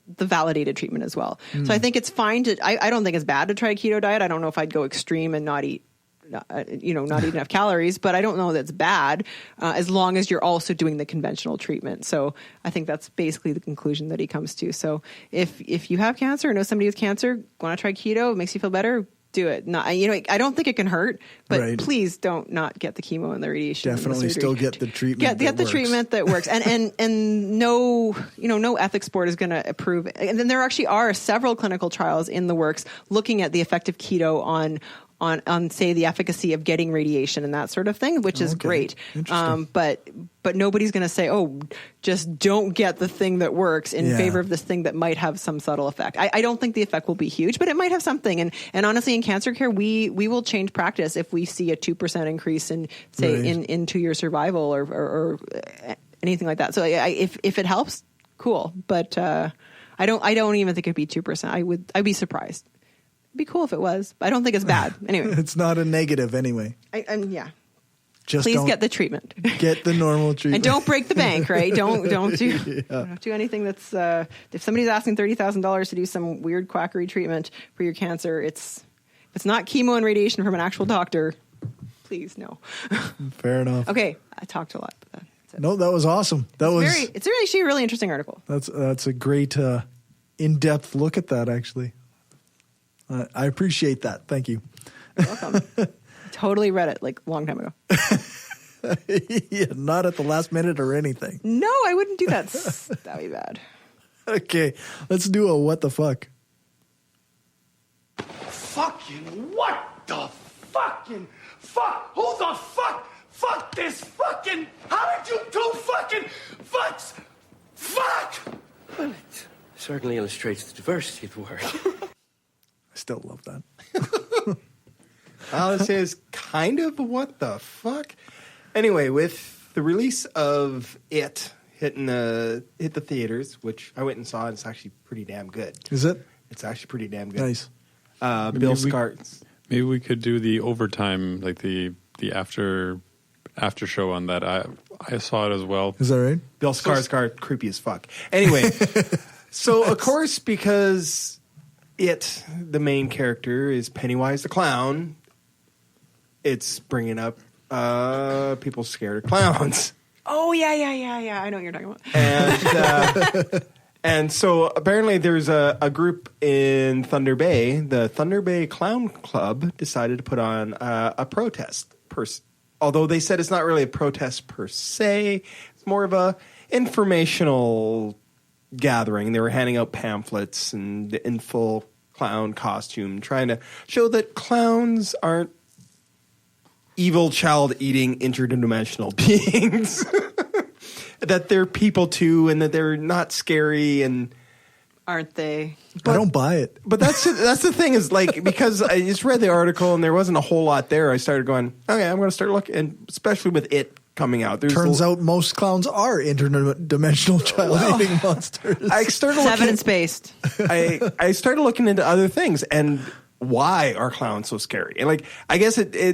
validated treatment as well. So I think it's fine I don't think it's bad to try a keto diet. I don't know if I'd go extreme and not eat enough calories, but I don't know that's bad as long as you're also doing the conventional treatment. So I think that's basically the conclusion that he comes to. So if you have cancer or know somebody with cancer, want to try keto, it makes you feel better, do it. I don't think it can hurt, but please don't not get the chemo and the radiation. Definitely still get the treatment. Get the treatment that works, and no ethics board is going to approve. And then there actually are several clinical trials in the works looking at the effect of keto on say the efficacy of getting radiation and that sort of thing, which is great. But nobody's going to say, just don't get the thing that works in favor of this thing that might have some subtle effect. I don't think the effect will be huge, but it might have something. And honestly, in cancer care, we will change practice if we see a 2% increase in say in 2-year survival or anything like that. So if it helps, cool. But I don't even think it'd be 2%. I'd be surprised. Be cool if it was, but I don't think it's bad. Anyway, it's not a negative anyway. Just please get the treatment. Get the normal treatment, and don't break the bank. Right? Don't do anything that's. If somebody's asking $30,000 to do some weird quackery treatment for your cancer, if it's not chemo and radiation from an actual doctor, please no. Fair enough. Okay, I talked a lot. But that's it. No, that was awesome. It's actually a really interesting article. That's a great in-depth look at that. Actually. I appreciate that. Thank you. You're welcome. totally read it like a long time ago. Yeah, not at the last minute or anything. No, I wouldn't do that. That'd be bad. Okay, let's do a what the fuck. Fucking what the fucking fuck? Who the fuck? Fuck this fucking. How did you two fucking fucks? Fuck! Well, it certainly illustrates the diversity of the word. I still love that. This is kind of what the fuck. Anyway, with the release of It hit the theaters, which I went and saw, and it's actually pretty damn good. Is it? It's actually pretty damn good. Nice. Bill Skarsgård. Maybe we could do the overtime, like the after show on that. I saw it as well. Is that right? Bill Skarsgård, creepy as fuck. Anyway, so of course, because the main character is Pennywise the clown, it's bringing up people scared of clowns. Oh, yeah. I know what you're talking about. And so apparently there's a group in Thunder Bay. The Thunder Bay Clown Club decided to put on a protest. Although they said it's not really a protest per se. It's more of a informational gathering. They were handing out pamphlets and in full clown costume, trying to show that clowns aren't evil child-eating interdimensional beings. That they're people too, and that they're not scary, and aren't they? I don't buy it. But that's the thing is, like, because I just read the article and there wasn't a whole lot there, I started going, okay, I'm going to start looking, and especially with It coming out. Turns out most clowns are interdimensional child-eating monsters. I started Seven and spaced. I started looking into other things, and why are clowns so scary? And like, I guess they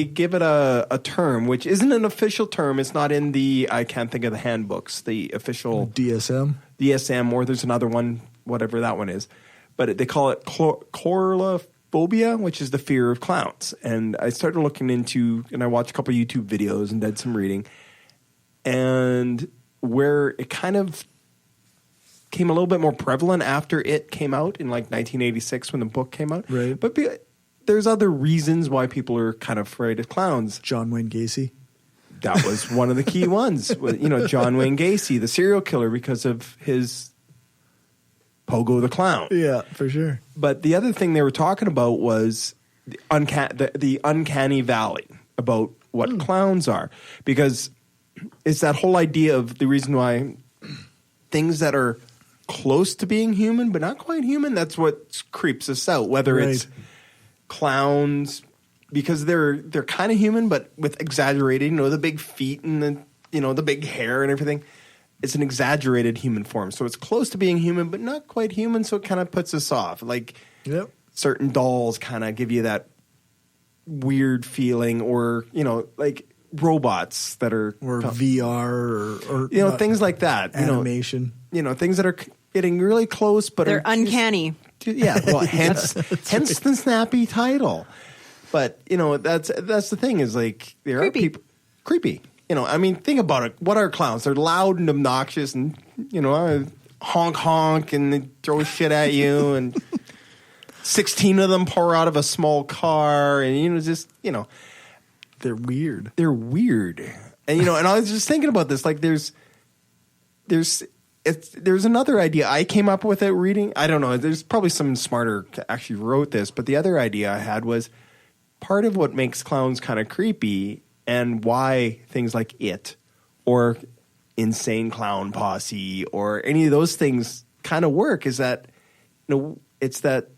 give it a term, which isn't an official term. It's not in I can't think of the handbooks, the official DSM, or there's another one, whatever that one is. But they call it chorophobia, which is the fear of clowns. And I started looking into, and I watched a couple YouTube videos and did some reading, and where it kind of came a little bit more prevalent after It came out in like 1986 when the book came out. Right. But there's other reasons why people are kind of afraid of clowns. John Wayne Gacy. That was one of the key ones. John Wayne Gacy, the serial killer, because of his Pogo the Clown. Yeah, for sure. But the other thing they were talking about was the uncanny valley, about what clowns are. Because it's that whole idea of the reason why things that are close to being human but not quite human, that's what creeps us out. Whether it's clowns because they're kind of human but with exaggerated, the big feet and the big hair and everything. It's an exaggerated human form, so it's close to being human but not quite human, so it kind of puts us off. Like certain dolls kind of give you that weird feeling, or like robots that are VR or things like that, animation, things that are getting really close, but they're uncanny. Well, hence the snappy title. But that's the thing is, like, there are people creepy. I mean, think about it. What are clowns? They're loud and obnoxious, and honk honk, and they throw shit at you, and 16 of them pour out of a small car, and they're weird. They're weird. And and I was just thinking about this. Like there's another idea I came up with at reading. I don't know. There's probably someone smarter actually wrote this, but the other idea I had was part of what makes clowns kind of creepy and why things like It or Insane Clown Posse or any of those things kind of work is that it's that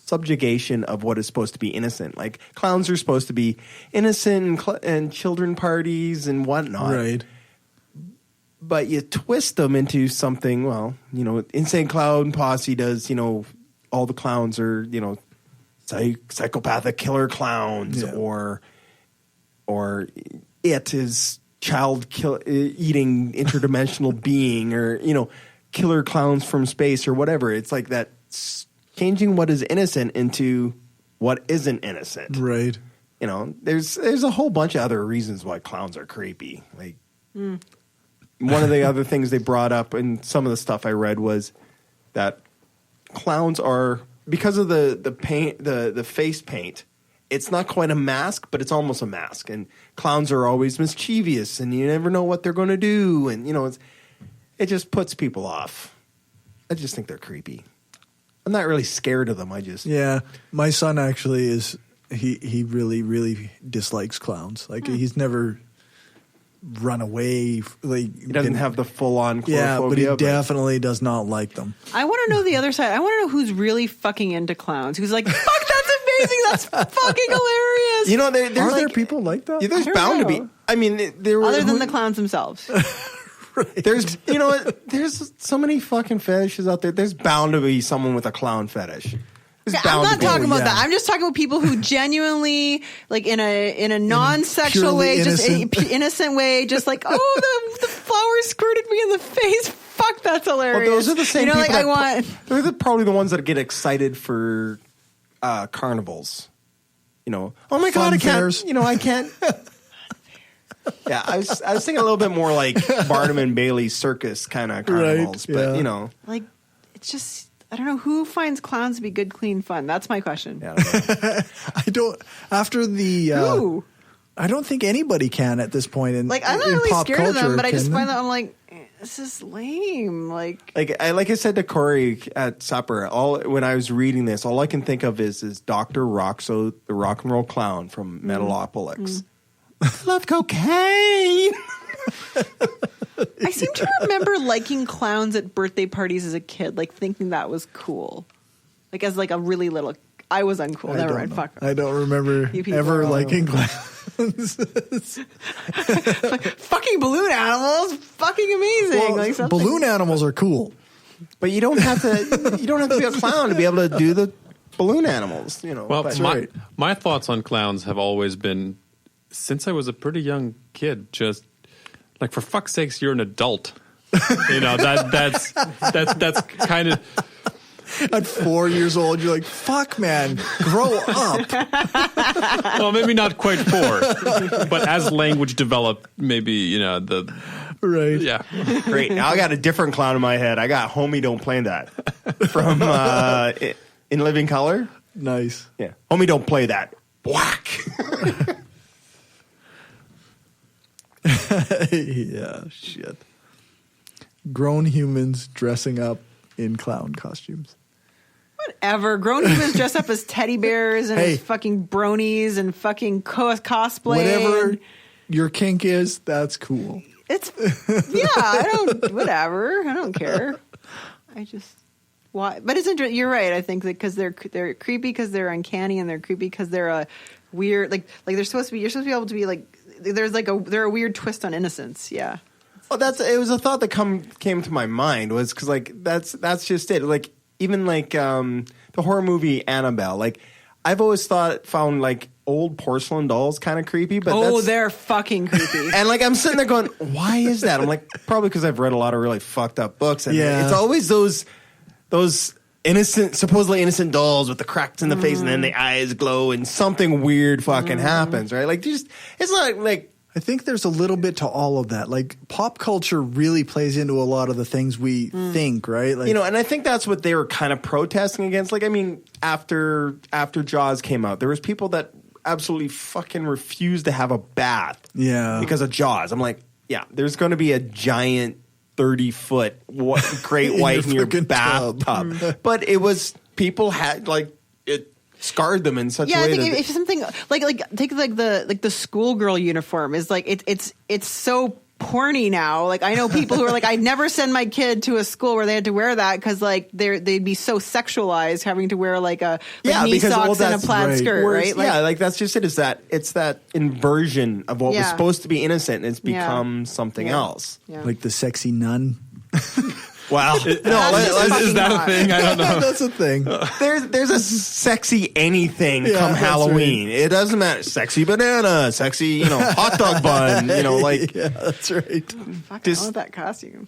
subjugation of what is supposed to be innocent. Like clowns are supposed to be innocent and children parties and whatnot. Right. But you twist them into something, Insane Clown Posse does, all the clowns are, psychopathic killer clowns, or It is eating interdimensional being, or, killer clowns from space or whatever. It's like that changing what is innocent into what isn't innocent. Right. There's a whole bunch of other reasons why clowns are creepy. Like, one of the other things they brought up in some of the stuff I read was that clowns are, because of the paint, the face paint it's not quite a mask, but it's almost a mask. And clowns are always mischievous, and you never know what they're going to do. And, it just puts people off. I just think they're creepy. I'm not really scared of them. Yeah. My son actually is, he really, really dislikes clowns. Like, he's never run away. Like, he doesn't have the full-on clophobia. Yeah, but he definitely does not like them. I want to know the other side. I want to know who's really fucking into clowns. Who's like, fuck, that's amazing. That's fucking hilarious. Are there people like that? Yeah, there's bound to be. I mean, there other than the clowns themselves. Right. There's, there's so many fucking fetishes out there. There's bound to be someone with a clown fetish. I'm not talking about that. I'm just talking about people who genuinely, like in a non-sexual way, innocent. just innocent way, just like, oh, the flower squirted me in the face. Fuck, that's hilarious. Well, those are the same people like, they're probably the ones that get excited for carnivals. Oh my God, I can't. I can't. Yeah, I was thinking a little bit more like Barnum and Bailey circus kind of carnivals, right, but like it's just. I don't know who finds clowns to be good, clean fun. That's my question. Yeah, I don't. After the, I don't think anybody can at this point. I'm not really pop scared of them, but I just them? find that I'm like, this is lame. Like I said to Corey at supper, when I was reading this, all I can think of is Dr. Roxo, the rock and roll clown from Metalopolis. Love cocaine. I seem to remember liking clowns at birthday parties as a kid, like thinking that was cool. Like as like a really little, I was uncool. Never mind. Fuck. I don't remember ever liking clowns. Fucking balloon animals, fucking amazing. Well, balloon animals are cool, but you don't have to. You don't have to be a clown to be able to do the balloon animals. Well, my thoughts on clowns have always been, since I was a pretty young kid, just. Like, for fuck's sakes, you're an adult. That's kind of. At 4 years old, you're like, fuck, man, grow up. Well, maybe not quite 4, but as language developed, maybe, the. Right. Yeah. Great. Now I got a different clown in my head. I got Homie Don't Play That from In Living Color. Nice. Yeah. Homie Don't Play That. Whack. Yeah, shit. Grown humans dressing up in clown costumes. Whatever. Grown humans dress up as teddy bears and as fucking bronies and fucking cosplay. Whatever your kink is, that's cool. It's whatever. I don't care. I just why, but it's interesting. You're right. I think that because they're creepy because they're uncanny and they're creepy because they're a weird like they're supposed to be. You're supposed to be able to be like. They're a weird twist on innocence. Yeah. Well, it was a thought that came to my mind was because like that's just it. Like even like the horror movie Annabelle. Like I've always found like old porcelain dolls kind of creepy. But they're fucking creepy. And like I'm sitting there going, why is that? I'm like probably because I've read a lot of really fucked up books. And it's always those supposedly innocent dolls with the cracks in the face and then the eyes glow and something weird fucking happens, right? Like it's not like. I think there's a little bit to all of that. Like pop culture really plays into a lot of the things we think, right? Like, and I think that's what they were kind of protesting against. Like, I mean, after Jaws came out, there was people that absolutely fucking refused to have a bath because of Jaws. I'm like, yeah, there's going to be a giant 30-foot great white in your bathtub. But it was, people had, like, it scarred them in such a way. Yeah, I think if something, like take like the schoolgirl uniform is like, it's so porny now. Like, I know people who are like, I'd never send my kid to a school where they had to wear that because, like, they'd be so sexualized having to wear, like, knee socks and a plaid skirt, right? Like, that's just it. It's that inversion of what was supposed to be innocent and it's become something else. Yeah. Like the sexy nun. Wow. Is that a thing? I don't know. That's a thing. There's a sexy anything come Halloween. Right. It doesn't matter. Sexy banana, sexy, hot dog bun, like. Yeah, that's right. Fuck, I want that costume.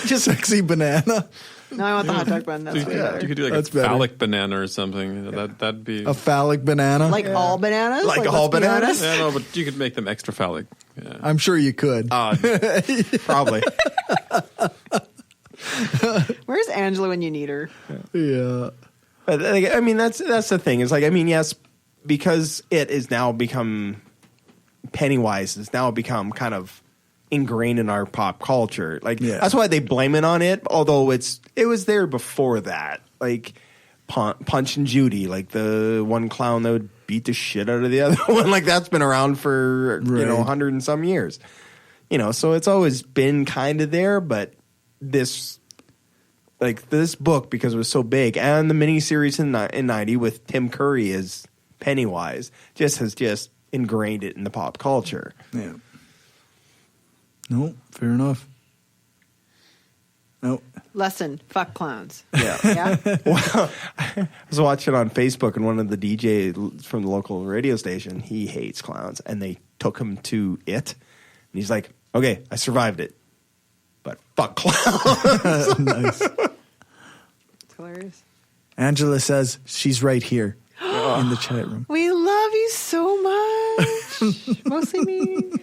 Just sexy banana. No, I want the hot dog bun. That's way better. You could do like a phallic banana or something. That'd be a phallic banana. Like all bananas? Like all bananas? Yeah, no, but you could make them extra phallic. Yeah. I'm sure you could. Probably. Where's Angela when you need her? Yeah. But I mean, that's the thing. It's like, I mean, yes, because it is now become Pennywise has now become kind of ingrained in our pop culture. Like that's why they blame it on it. Although it was there before that. Like Punch and Judy, like the one clown that would beat the shit out of the other one. Like that's been around for 100 and some years. So it's always been kind of there, but this book, because it was so big, and the miniseries in 90 with Tim Curry as Pennywise has ingrained it in the pop culture. Yeah. No, fair enough. No. Lesson, fuck clowns. Yeah. Yeah? Well, I was watching on Facebook, and one of the DJs from the local radio station, he hates clowns, and they took him to it, and he's like, okay, I survived it, but fuck clowns. Nice. It's hilarious. Angela says she's right here in the chat room. We love you so much. Mostly me.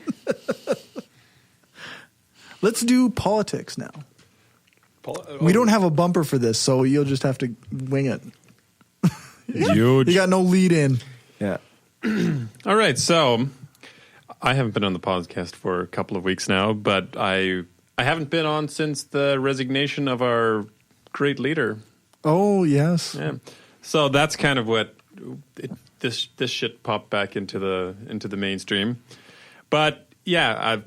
Let's do politics now. We don't have a bumper for this, so you'll just have to wing it. Huge. You got no lead in. Yeah. All right, so I haven't been on the podcast for a couple of weeks now, but I haven't been on since the resignation of our great leader. Oh, yes. Yeah. So that's kind of what this shit popped back into the mainstream. But yeah,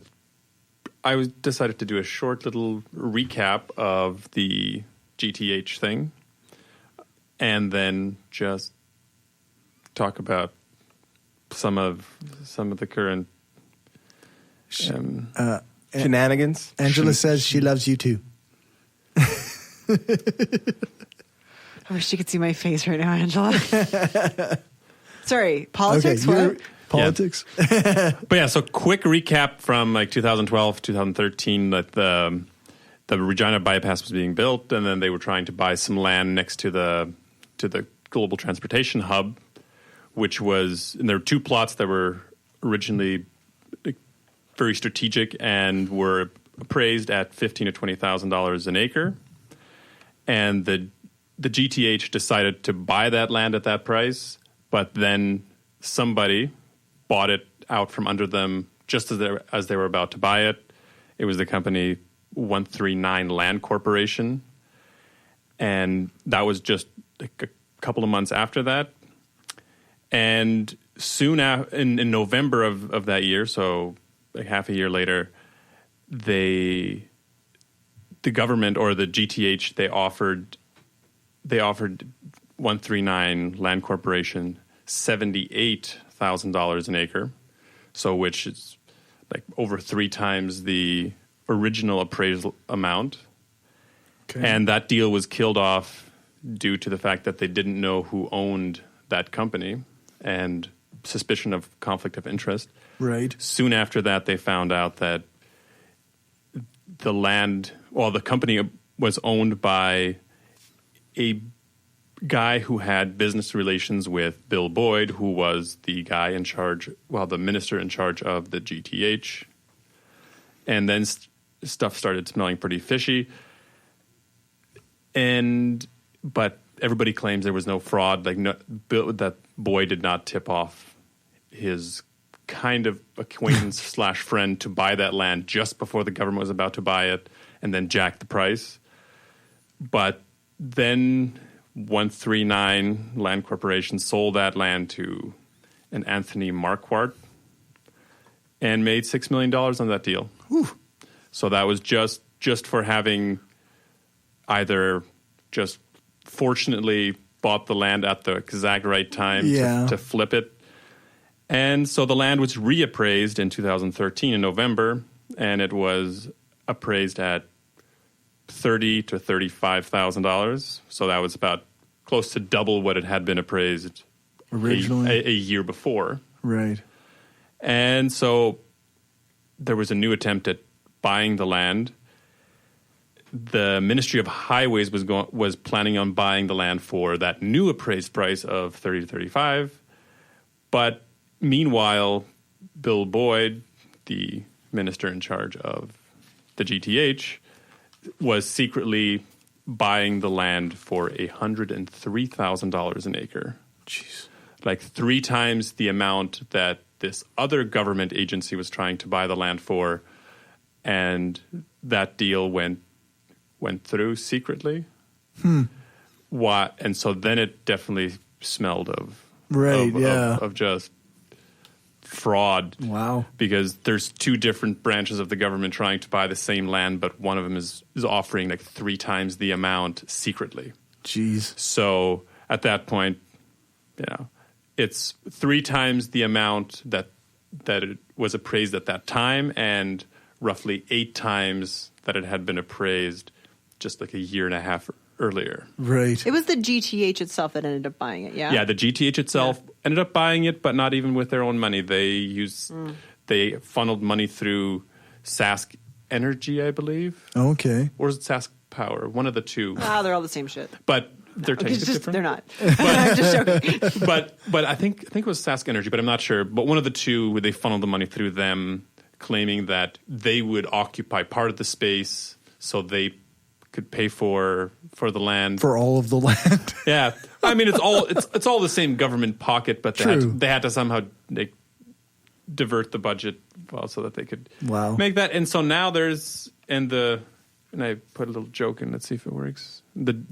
I decided to do a short little recap of the GTH thing, and then just talk about some of the current shenanigans. Angela says she loves you too. I wish you could see my face right now, Angela. Sorry, politics? Okay, what? Politics? But yeah, so quick recap from like 2012, 2013, that the Regina bypass was being built, and then they were trying to buy some land next to the global transportation hub, which was, and there were two plots that were originally very strategic and were appraised at $15,000 to $20,000 an acre. And the GTH decided to buy that land at that price, but then somebody bought it out from under them just as they were about to buy it. It was the company 139 Land Corporation, and that was just like a couple of months after that. And soon in November of that year, so like half a year later, the government, or the GTH, they offered 139 Land Corporation $78,000 an acre, so which is like over 3 times the original appraisal amount. Okay. And that deal was killed off due to the fact that they didn't know who owned that company and suspicion of conflict of interest. Right. Soon after that, they found out that the company was owned by a guy who had business relations with Bill Boyd, who was the guy in charge, the minister in charge of the GTH. And then stuff started smelling pretty fishy. But everybody claims there was no fraud. That Boyd did not tip off his kind of acquaintance / friend to buy that land just before the government was about to buy it, and then jack the price. But then 139 Land Corporation sold that land to an Anthony Marquardt and made $6 million on that deal. Whew. So that was just for having either just fortunately bought the land at the exact right time to flip it. And so the land was reappraised in 2013 in November, and it was appraised at $30,000 to $35,000. So that was about close to double what it had been appraised originally a year before. Right. And so there was a new attempt at buying the land. The Ministry of Highways was planning on buying the land for that new appraised price of $30,000 to $35,000. But meanwhile, Bill Boyd, the minister in charge of the GTH, was secretly buying the land for $103,000 an acre. Jeez. like 3 times the amount that this other government agency was trying to buy the land for, and that deal went through secretly. What? And so then it definitely smelled of just fraud. Wow. Because there's 2 different branches of the government trying to buy the same land, but one of them is offering like 3 times the amount secretly. Jeez. So at that point, it's 3 times the amount that it was appraised at that time, and roughly 8 times that it had been appraised just like a year and a half earlier. Right. It was the GTH itself that ended up buying it, yeah? Yeah, the GTH itself ended up buying it, but not even with their own money. They funneled money through Sask Energy, I believe. Okay. Or is it Sask Power? One of the 2. They're all the same shit. But they're different. They're not. I'm just joking. But I think it was Sask Energy, but I'm not sure. But one of the 2, they funneled the money through them, claiming that they would occupy part of the space so they could pay for the land, for all of the land. Yeah, I mean it's all the same government pocket, but they had to somehow divert the budget so that they could make that. And so now and I put a little joke in. Let's see if it works. The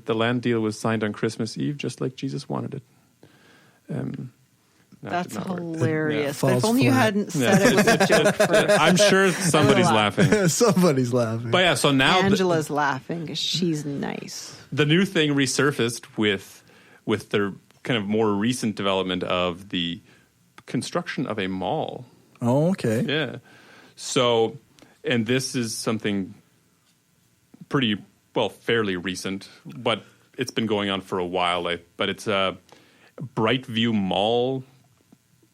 land deal was signed on Christmas Eve, just like Jesus wanted it. That's hilarious. Yeah. If only you hadn't said it was a joke first. I'm sure somebody's laughing. Somebody's laughing. But yeah, so now Angela's laughing because she's nice. The new thing resurfaced with the kind of more recent development of the construction of a mall. Oh, okay. Yeah. So, and this is something fairly recent, but it's been going on for a while. But it's a Brightview Mall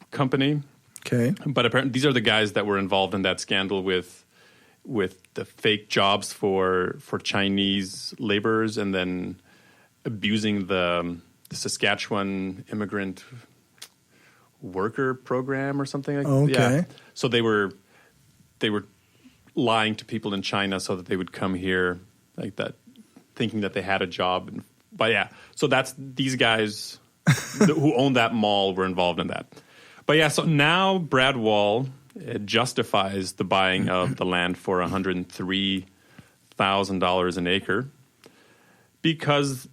company. Okay. But apparently these are the guys that were involved in that scandal with the fake jobs for Chinese laborers, and then abusing the Saskatchewan immigrant worker program or something like that. Okay. Yeah. So they were lying to people in China so that they would come here like that, thinking that they had a job. But yeah, so that's these guys who owned that mall were involved in that. But yeah, so now Brad Wall justifies the buying of the land for $103,000 an acre because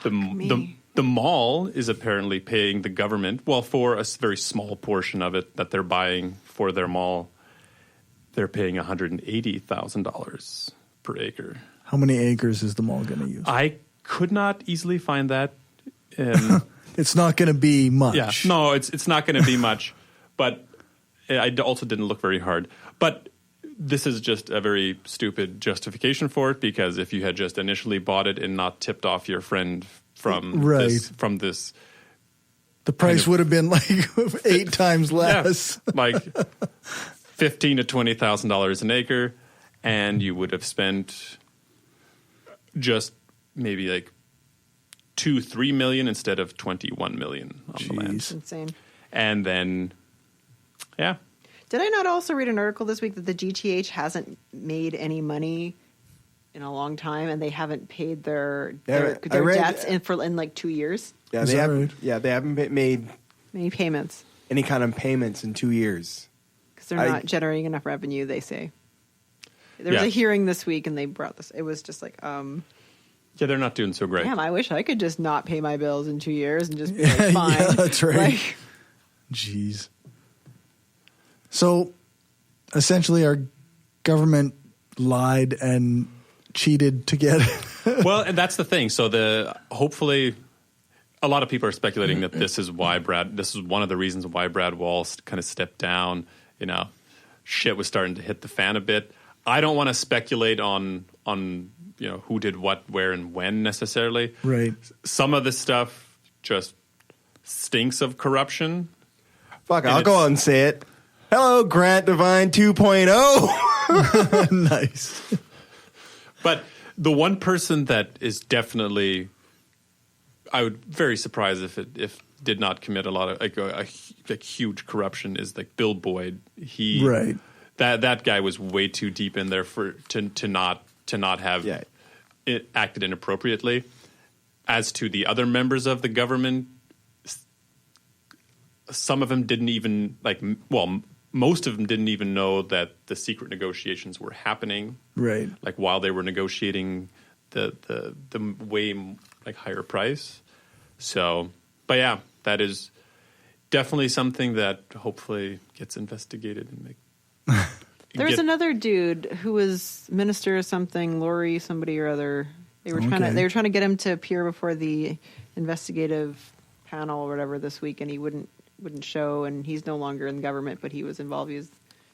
the mall is apparently paying the government, for a very small portion of it that they're buying for their mall, they're paying $180,000 per acre. How many acres is the mall going to use? I could not easily find that. It's not going to be much. Yeah, no, it's not going to be much. But I also didn't look very hard. But this is just a very stupid justification for it, because if you had just initially bought it and not tipped off your friend from this, the price would have been like 8 times less. Yeah, like $15,000 to $20,000 an acre, and you would have spent just maybe like $2-3 million instead of $21 million on the land. That's insane. And then, yeah. Did I not also read an article this week that the GTH hasn't made any money in a long time, and they haven't paid their debts in like 2 years? Yeah, they haven't. Yeah, they haven't made many payments. Any kind of payments in 2 years because they're not generating enough revenue. They say there was a hearing this week, and they brought this. It was just like, yeah, they're not doing so great. Damn, I wish I could just not pay my bills in 2 years and just be like, fine. Yeah, that's right. Jeez. So, essentially, our government lied and cheated to get it. Well, and that's the thing. So, hopefully, a lot of people are speculating that this is one of the reasons why Brad Wall kind of stepped down. You know, shit was starting to hit the fan a bit. I don't want to speculate on who did what, where, and when necessarily. Right. Some of this stuff just stinks of corruption. Fuck, I'll go out and say it. Hello, Grant Divine 2.0. Nice. But the one person that is definitely, I would be very surprised if did not commit a lot of like huge corruption is like Bill Boyd. Right. That guy was way too deep in there to not have it acted inappropriately. As to the other members of the government, some of them didn't even most of them didn't even know that the secret negotiations were happening. Right. Like while they were negotiating the way like higher price. So, but yeah, that is definitely something that hopefully gets investigated and There was another dude who was minister or something, Lori, somebody or other. They were trying to get him to appear before the investigative panel or whatever this week, and he wouldn't show. And he's no longer in the government, but he was involved.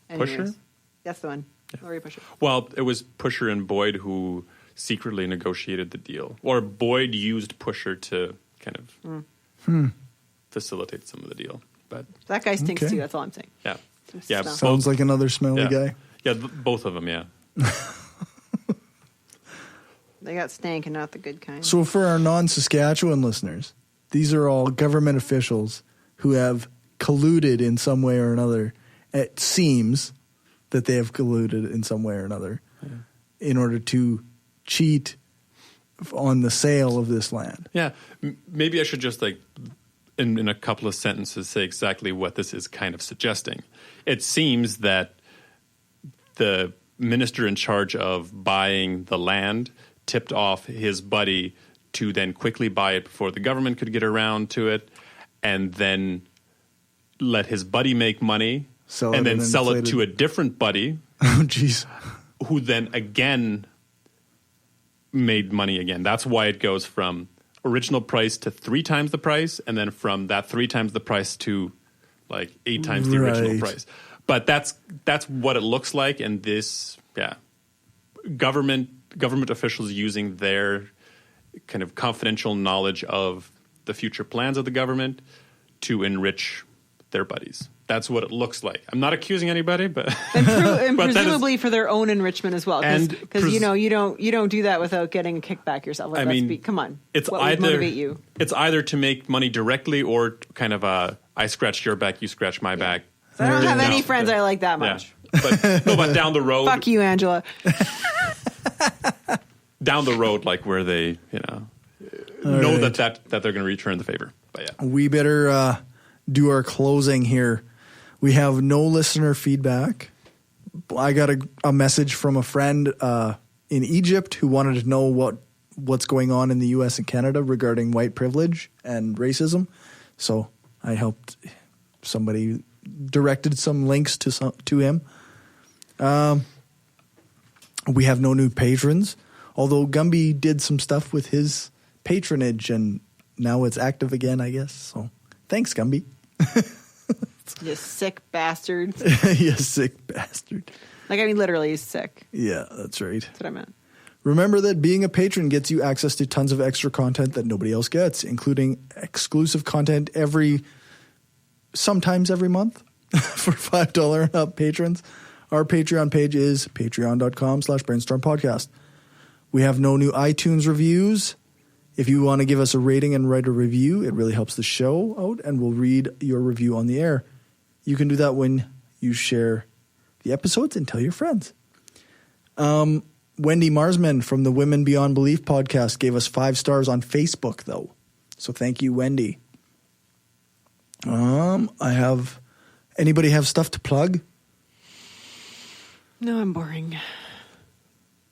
Pusher? That's the one. Yeah. Lori Pusher. Well, it was Pusher and Boyd who secretly negotiated the deal, or Boyd used Pusher to kind of facilitate some of the deal. But that guy stinks too. That's all I'm saying. Yeah. Yeah, sounds like another smelly guy. Yeah, both of them, yeah. They got stank and not the good kind. So for our non-Saskatchewan listeners, these are all government officials who have colluded in some way or another. It seems that they have colluded in some way or another in order to cheat on the sale of this land. Yeah, maybe I should just in a couple of sentences say exactly what this is kind of suggesting. It seems that the minister in charge of buying the land tipped off his buddy to then quickly buy it before the government could get around to it, and then let his buddy make money and then sell it to a different buddy. Oh, jeez. Who then again made money again. That's why it goes from original price to 3 times the price, and then from that 3 times the price to like 8 times the original price. But that's what it looks like, and this, government officials using their kind of confidential knowledge of the future plans of the government to enrich their buddies. That's what it looks like. I'm not accusing anybody, but and but presumably for their own enrichment as well, because you don't do that without getting a kickback yourself. Like, come on, it's what either would motivate you? It's either to make money directly or kind of I scratch your back, you scratch my back. So I don't have any friends I like that much. Yeah. But down the road, fuck you, Angela. Down the road, like where they know that they're going to return the favor. But yeah, we better do our closing here. We have no listener feedback. I got a message from a friend in Egypt who wanted to know what's going on in the U.S. and Canada regarding white privilege and racism. So I helped somebody directed some links to him. We have no new patrons, although Gumby did some stuff with his patronage and now it's active again, I guess. So thanks, Gumby. You sick bastard. You sick bastard. Like, I mean, literally, he's sick. Yeah, that's right. That's what I meant. Remember that being a patron gets you access to tons of extra content that nobody else gets, including exclusive content sometimes every month for $5 and up patrons. Our Patreon page is patreon.com/brainstormpodcast. We have no new iTunes reviews. If you want to give us a rating and write a review, it really helps the show out, and we'll read your review on the air. You can do that when you share the episodes and tell your friends. Wendy Marsman from the Women Beyond Belief podcast gave us 5 stars on Facebook, though. So thank you, Wendy. Anybody have stuff to plug? No, I'm boring.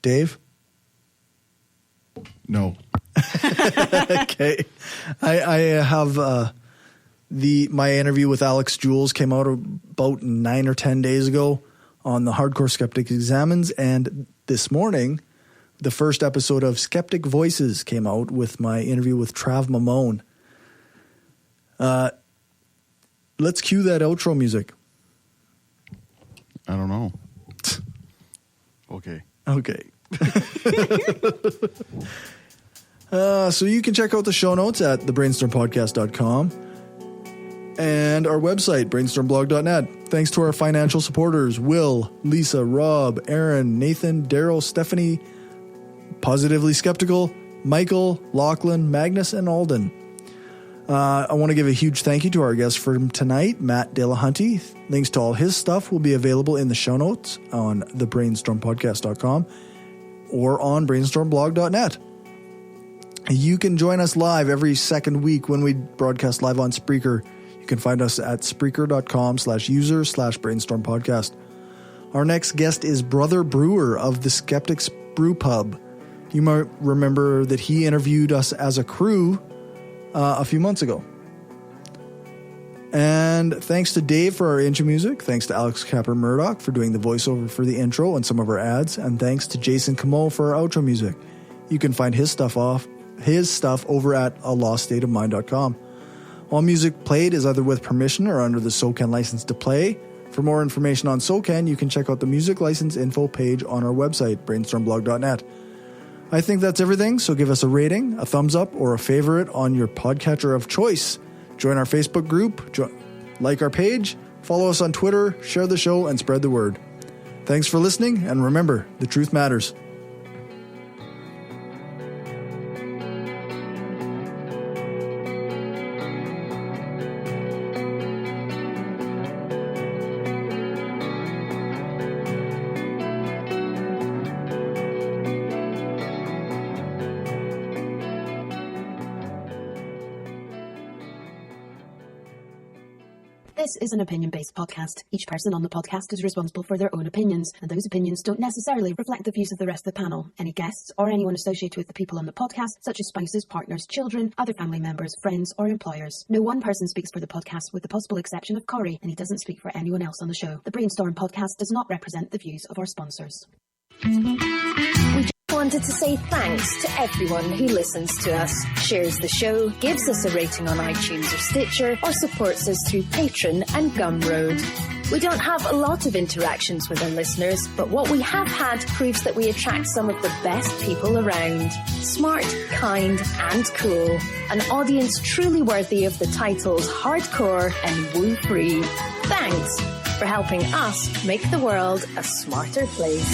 Dave? No. Okay. I have my interview with Alex Jules came out about 9 or 10 days ago on the Hardcore Skeptic Examines, and this morning the first episode of Skeptic Voices came out with my interview with Trav Mamone. Let's cue that outro music. I don't know. Okay. So you can check out the show notes at thebrainstormpodcast.com and our website, brainstormblog.net. Thanks to our financial supporters, Will, Lisa, Rob, Aaron, Nathan, Daryl, Stephanie, Positively Skeptical, Michael, Lachlan, Magnus, and Alden. I want to give a huge thank you to our guest for tonight, Matt Delahunty. Links to all his stuff will be available in the show notes on thebrainstormpodcast.com or on brainstormblog.net. You can join us live every second week when we broadcast live on Spreaker. You can find us at Spreaker.com/user/brainstormpodcast. Our next guest is Brother Brewer of the Skeptics Brew Pub. You might remember that he interviewed us as a crew a few months ago. And thanks to Dave for our intro music. Thanks to Alex Capper-Murdoch for doing the voiceover for the intro and some of our ads. And thanks to Jason Camo for our outro music. You can find his stuff over at aloststateofmind.com. All music played is either with permission or under the SOCAN license to play. For more information on SOCAN, you can check out the music license info page on our website, brainstormblog.net. I think that's everything, so give us a rating, a thumbs up, or a favorite on your podcatcher of choice. Join our Facebook group, like our page, follow us on Twitter, share the show, and spread the word. Thanks for listening, and remember, the truth matters. This is an opinion-based podcast. Each person on the podcast is responsible for their own opinions, and those opinions don't necessarily reflect the views of the rest of the panel. Any guests or anyone associated with the people on the podcast, such as spouses, partners, children, other family members, friends, or employers. No one person speaks for the podcast with the possible exception of Corey, and he doesn't speak for anyone else on the show. The Brainstorm podcast does not represent the views of our sponsors. We wanted to say thanks to everyone who listens to us, shares the show, gives us a rating on iTunes or Stitcher, or supports us through Patreon and Gumroad. We don't have a lot of interactions with our listeners, but what we have had proves that we attract some of the best people around. Smart, kind, and cool. An audience truly worthy of the titles hardcore and woo-free. Thanks for helping us make the world a smarter place.